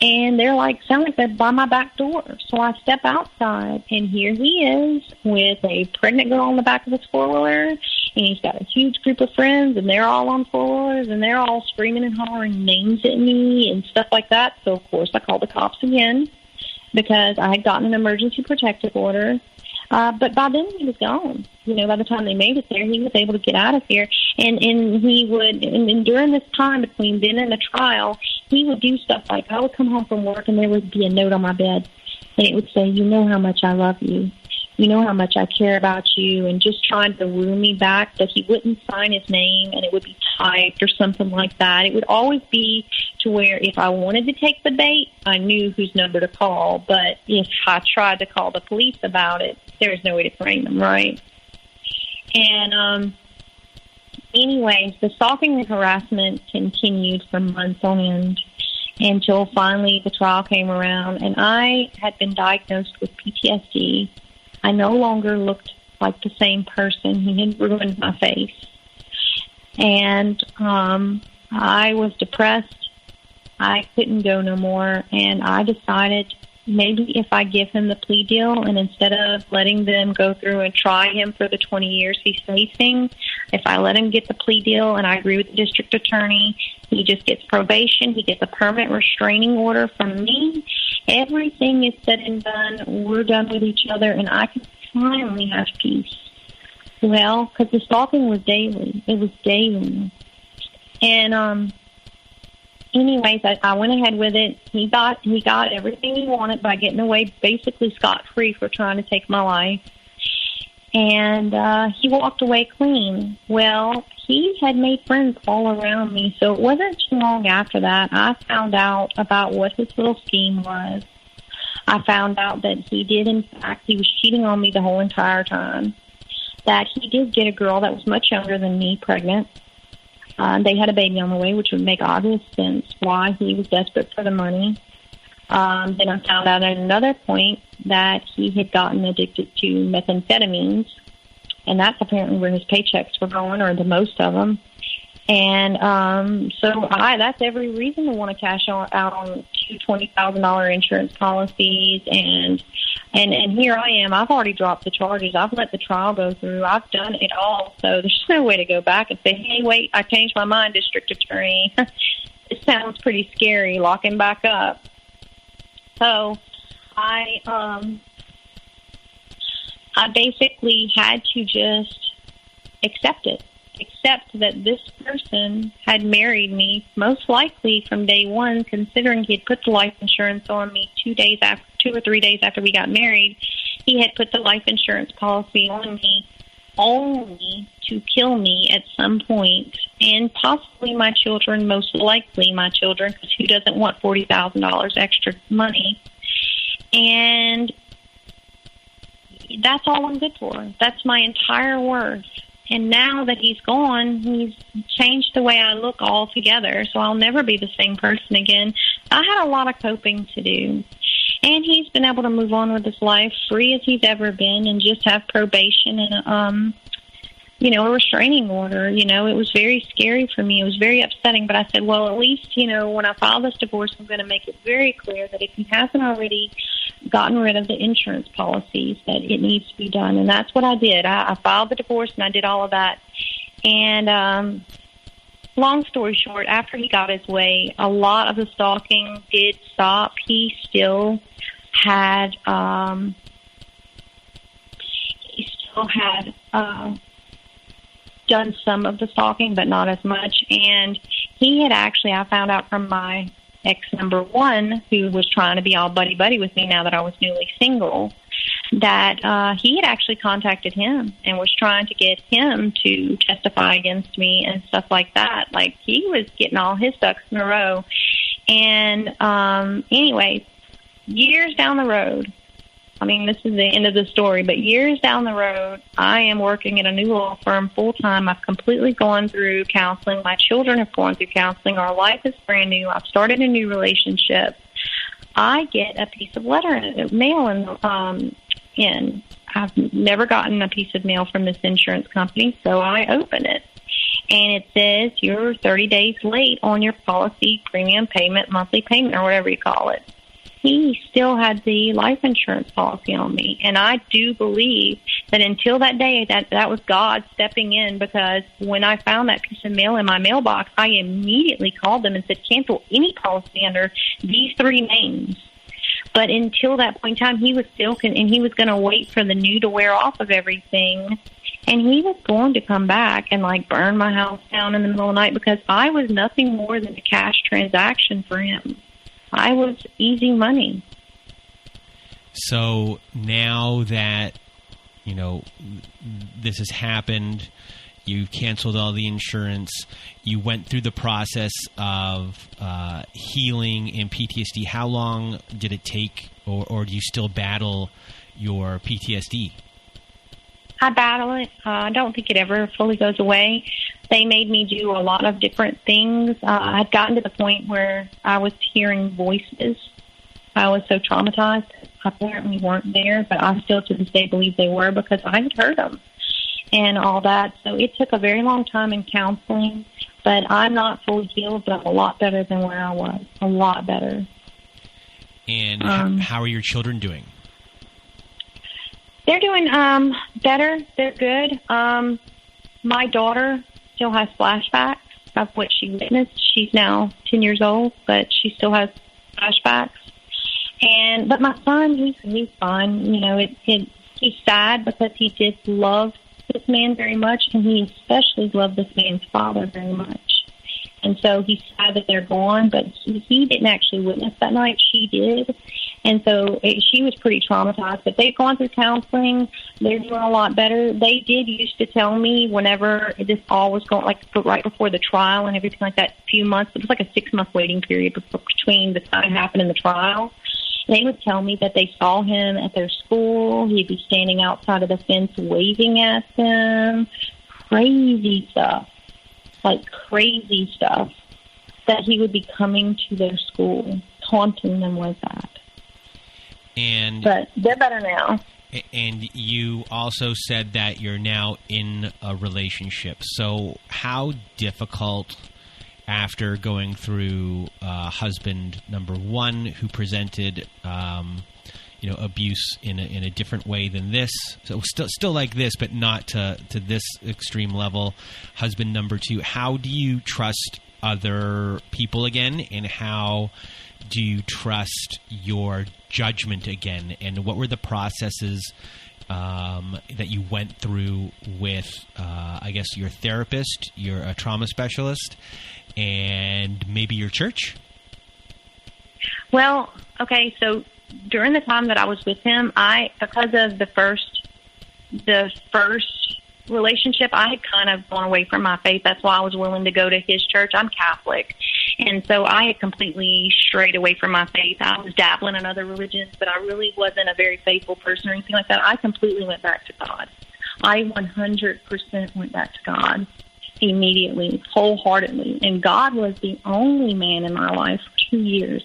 Speaker 2: and they're sound like they're by my back door. So I step outside, and here he is with a pregnant girl on the back of his four-wheeler, and he's got a huge group of friends, and they're all on four-wheelers, and they're all screaming and hollering names at me and stuff like that. So of course I called the cops again because I had gotten an emergency protective order. But by then he was gone. By the time they made it there, he was able to get out of here. And he would, and during this time between then and the trial, he would do stuff like I would come home from work and there would be a note on my bed, and it would say, "You know how much I love you. You know how much I care about you," and just trying to woo me back. But he wouldn't sign his name, and it would be typed or something like that. It would always be to where if I wanted to take the bait, I knew whose number to call. But if I tried to call the police about it, there's no way to frame them, right? And anyways, the stalking and harassment continued for months on end until finally the trial came around, and I had been diagnosed with Ptsd. I no longer looked like the same person. He had ruined my face. And I was depressed. I couldn't go no more. And I decided maybe if I give him the plea deal, and instead of letting them go through and try him for the 20 years he's facing, if I let him get the plea deal, and I agree with the district attorney, he just gets probation, he gets a permanent restraining order from me. Everything is said and done. We're done with each other, and I can finally have peace. Well, because the stalking was daily. It was daily. And anyways, I went ahead with it. He got everything he wanted by getting away basically scot-free for trying to take my life. And he walked away clean. Well, he had made friends all around me, so it wasn't too long after that I found out about what his little scheme was. I found out that he did, in fact, he was cheating on me the whole entire time, that he did get a girl that was much younger than me pregnant. They had a baby on the way, which would make obvious sense why he was desperate for the money. Then I found out at another point that he had gotten addicted to methamphetamines, and that's apparently where his paychecks were going, or the most of them. And so that's every reason to want to cash out on two $20,000 insurance policies. And here I am. I've already dropped the charges. I've let the trial go through. I've done it all. So there's no way to go back and say, hey, wait, I changed my mind, district attorney. It sounds pretty scary, locking back up. So I basically had to just accept it. Except that this person had married me, most likely from day one, considering he had put the life insurance on me 2 or 3 days after we got married. He had put the life insurance policy on me only to kill me at some point, and possibly my children, most likely my children, because who doesn't want $40,000 extra money? And that's all I'm good for. That's my entire worth. And now that he's gone, he's changed the way I look altogether, so I'll never be the same person again. I had a lot of coping to do. And he's been able to move on with his life free as he's ever been and just have probation and, a restraining order. It was very scary for me. It was very upsetting. But I said, well, at least, when I file this divorce, I'm going to make it very clear that if he hasn't already gotten rid of the insurance policies, that it needs to be done. And that's what I did. I filed the divorce and I did all of that. And long story short, after he got his way, a lot of the stalking did stop. He still had done some of the stalking, but not as much. And he had actually, I found out from my ex number one, who was trying to be all buddy-buddy with me now that I was newly single, that he had actually contacted him and was trying to get him to testify against me and stuff like that. Like, he was getting all his ducks in a row. And anyway, years down the road, this is the end of the story, but years down the road, I am working at a new law firm full-time. I've completely gone through counseling. My children have gone through counseling. Our life is brand new. I've started a new relationship. I get a piece of mail in. I've never gotten a piece of mail from this insurance company, so I open it. And it says you're 30 days late on your policy premium payment, monthly payment, or whatever you call it. He still had the life insurance policy on me. And I do believe that until that day, that was God stepping in, because when I found that piece of mail in my mailbox, I immediately called them and said, cancel any policy under these three names. But until that point in time, he was still, and he was going to wait for the new to wear off of everything. And he was going to come back and, burn my house down in the middle of the night, because I was nothing more than a cash transaction for him. I was easy money.
Speaker 1: So now that, this has happened, you canceled all the insurance, you went through the process of healing in PTSD. How long did it take, or do you still battle your PTSD?
Speaker 2: I battle it. I don't think it ever fully goes away. They made me do a lot of different things. I'd gotten to the point where I was hearing voices. I was so traumatized. Apparently weren't there, but I still to this day believe they were, because I had heard them and all that. So it took a very long time in counseling, but I'm not fully healed, but I'm a lot better than where I was. A lot better.
Speaker 1: And how are your children doing?
Speaker 2: They're doing better. They're good. My daughter still has flashbacks of what she witnessed. She's now 10 years old, but she still has flashbacks. But my son, he's fine. He's sad because he did love this man very much, and he especially loved this man's father very much. And so he's sad that they're gone, but he didn't actually witness that night. She did. And so she was pretty traumatized. But they've gone through counseling. They're doing a lot better. They did used to tell me whenever this all was going, right before the trial and everything like that, a few months, it was like a 6-month waiting period between the time it happened and the trial. They would tell me that they saw him at their school. He'd be standing outside of the fence waving at them. Crazy stuff. Crazy stuff. That he would be coming to their school, taunting them with that. But they're better now.
Speaker 1: And you also said that you're now in a relationship. So how difficult, after going through husband number one, who presented abuse in a different way than this, so still like this, but not to this extreme level, husband number two, how do you trust other people again, and how do you trust your judgment again? And what were the processes that you went through with, I guess, your therapist, a trauma specialist, and maybe your church?
Speaker 2: Well, okay, so during the time that I was with him, because of the first relationship, I had kind of gone away from my faith. That's why I was willing to go to his church. I'm Catholic. And so I had completely strayed away from my faith. I was dabbling in other religions, but I really wasn't a very faithful person or anything like that. I completely went back to God. I 100% went back to God immediately, wholeheartedly. And God was the only man in my life for 2 years.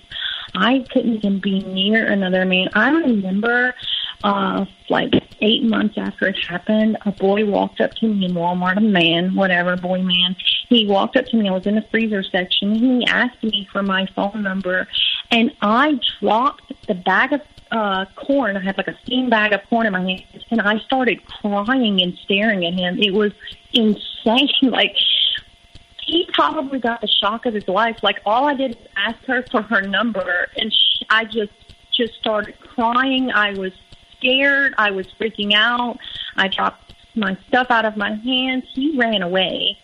Speaker 2: I couldn't even be near another man. I remember like 8 months after it happened, a boy walked up to me in Walmart, a man, whatever, boy, man. He walked up to me. I was in the freezer section. He asked me for my phone number, and I dropped the bag of corn. I had like a steam bag of corn in my hand, and I started crying and staring at him. It was insane. Like, he probably got the shock of his life. Like, all I did was ask her for her number, and I just started crying. I was scared. I was freaking out. I dropped my stuff out of my hands. He ran away.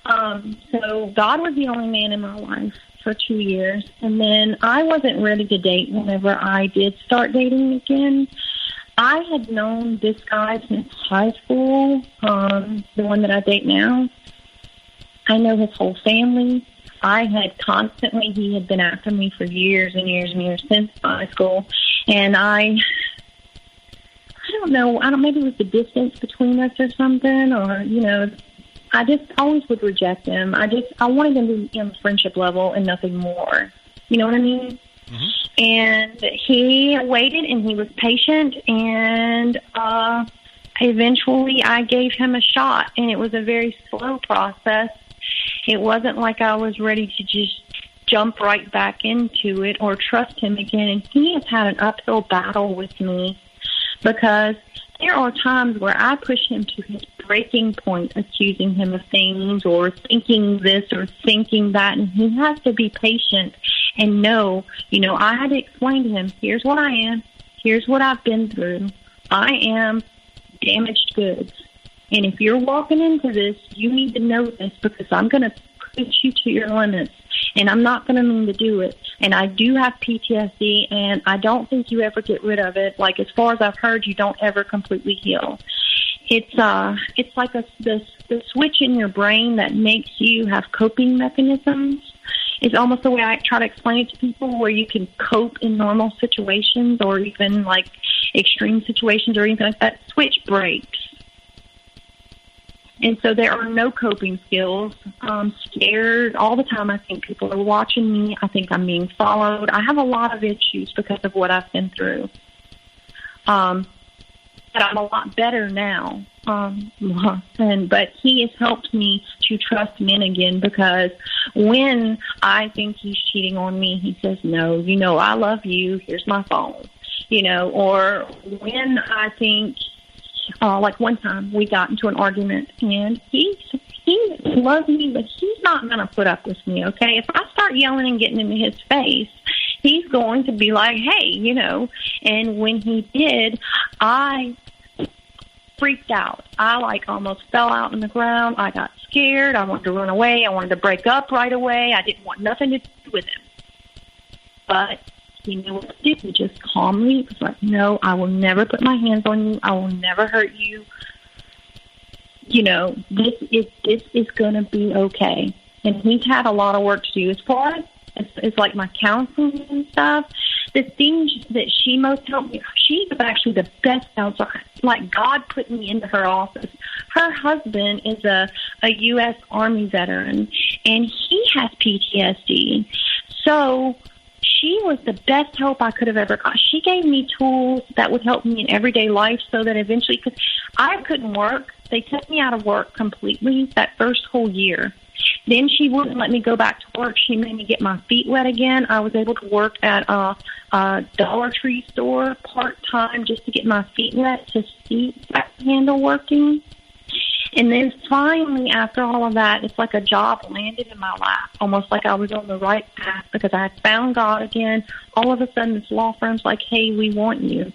Speaker 2: So God was the only man in my life for 2 years. And then I wasn't ready to date whenever I did start dating again. I had known this guy since high school, the one that I date now. I know his whole family. He had been after me for years and years and years since high school. And I don't know, maybe it was the distance between us or something, or, I just always would reject him. I wanted him to be on the friendship level and nothing more. You know what I mean? Mm-hmm. And he waited, and he was patient, and eventually I gave him a shot, and it was a very slow process. It wasn't like I was ready to just jump right back into it or trust him again. And he has had an uphill battle with me, because there are times where I push him to his breaking point, accusing him of things or thinking this or thinking that, and he has to be patient and know, I had to explain to him, here's what I am, here's what I've been through. I am damaged goods. And if you're walking into this, you need to know this, because I'm going to push you to your limits, and I'm not going to mean to do it. And I do have PTSD, and I don't think you ever get rid of it. Like, as far as I've heard, you don't ever completely heal. It's like the switch in your brain that makes you have coping mechanisms. It's almost the way I try to explain it to people, where you can cope in normal situations or even like extreme situations or anything like that. Switch breaks. And so there are no coping skills. I'm scared all the time. I think people are watching me. I think I'm being followed. I have a lot of issues because of what I've been through. But I'm a lot better now. But he has helped me to trust men again, because when I think he's cheating on me, he says, no, I love you. Here's my phone. Or when I think, like one time we got into an argument, and he loves me, but he's not going to put up with me, okay? If I start yelling and getting into his face, he's going to be like, hey, And when he did, I freaked out. I almost fell out on the ground. I got scared. I wanted to run away. I wanted to break up right away. I didn't want nothing to do with him. But he knew what to do. He just calmly was like, no, I will never put my hands on you. I will never hurt you. This is going to be okay. And he's had a lot of work to do. As far as it's like my counseling and stuff, the things that she most helped me, she was actually the best counselor. Like, God put me into her office. Her husband is a U.S. Army veteran, and he has PTSD. So she was the best help I could have ever got. She gave me tools that would help me in everyday life, so that eventually, because I couldn't work, they took me out of work completely that first whole year. Then she wouldn't let me go back to work. She made me get my feet wet again. I was able to work at a Dollar Tree store part-time just to get my feet wet to see that handle working. And then finally, after all of that, it's like a job landed in my lap, almost like I was on the right path, because I had found God again. All of a sudden, this law firm's like, hey, we want you.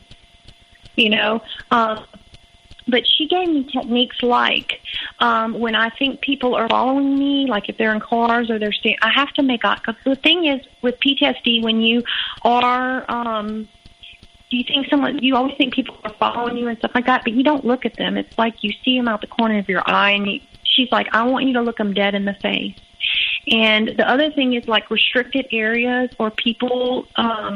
Speaker 2: But she gave me techniques like when I think people are following me, like if they're in cars or they're staying, I have to make eye contact. Because the thing is, with PTSD, when you are do you think you always think people are following you and stuff like that, but you don't look at them. It's like you see them out the corner of your eye, and she's like, I want you to look them dead in the face. And the other thing is like restricted areas or people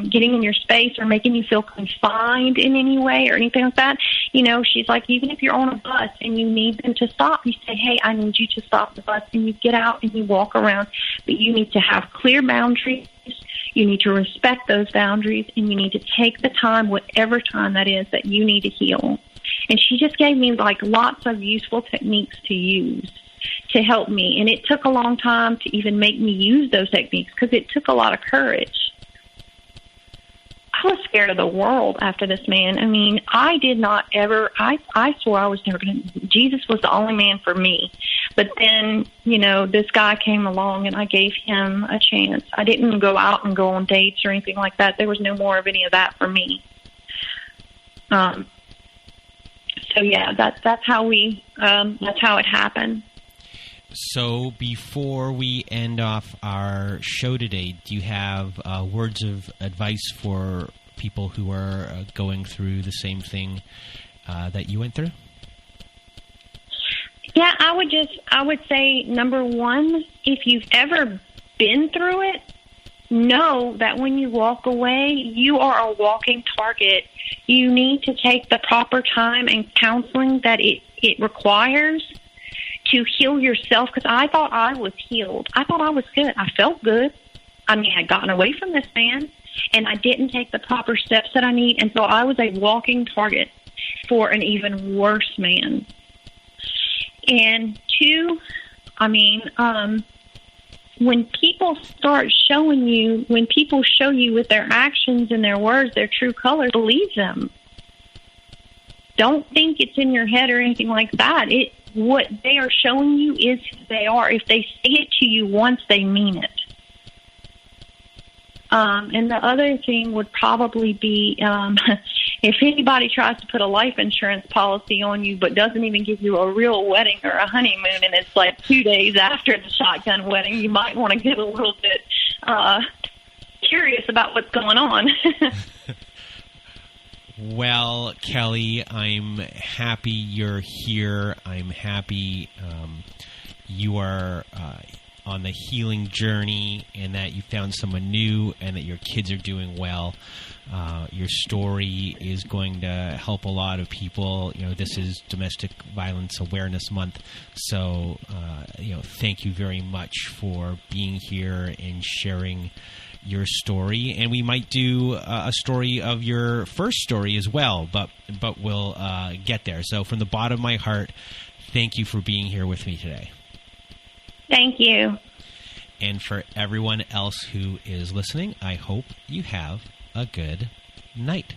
Speaker 2: getting in your space or making you feel confined in any way or anything like that. You know, she's like, even if you're on a bus and you need them to stop, you say, hey, I need you to stop the bus, and you get out and you walk around. But you need to have clear boundaries. You need to respect those boundaries, and you need to take the time, whatever time that is, that you need to heal. And she just gave me like lots of useful techniques to use to help me. And it took a long time to even make me use those techniques because it took a lot of courage. I was scared of the world after this man. I mean, I did not ever, I swore I was never going to, Jesus was the only man for me. But then, you know, this guy came along and I gave him a chance. I didn't go out and go on dates or anything like that. There was no more of any of that for me. So yeah, that's how it happened.
Speaker 1: So before we end off our show today, do you have words of advice for people who are going through the same thing that you went through?
Speaker 2: Yeah, I would say, number one, if you've ever been through it, know that when you walk away, you are a walking target. You need to take the proper time and counseling that it requires to heal yourself, because I thought I was healed. I thought I was good. I felt good. I mean, I had gotten away from this man, and I didn't take the proper steps that I need, and so I was a walking target for an even worse man. And two, I mean, when people start showing you, when people show you with their actions and their words, their true colors, believe them. Don't think it's in your head or anything like that. What they are showing you is who they are. If they say it to you once, they mean it. And the other thing would probably be if anybody tries to put a life insurance policy on you but doesn't even give you a real wedding or a honeymoon, and it's like 2 days after the shotgun wedding, you might want to get a little bit curious about what's going on.
Speaker 1: Well, Kelly, I'm happy you're here. I'm happy you are on the healing journey and that you found someone new and that your kids are doing well. Your story is going to help a lot of people. You know, this is Domestic Violence Awareness Month. So, thank you very much for being here and sharing your story, and we might do a story of your first story as well, but we'll get there. So from the bottom of my heart, thank you for being here with me today.
Speaker 2: Thank you.
Speaker 1: And for everyone else who is listening, I hope you have a good night.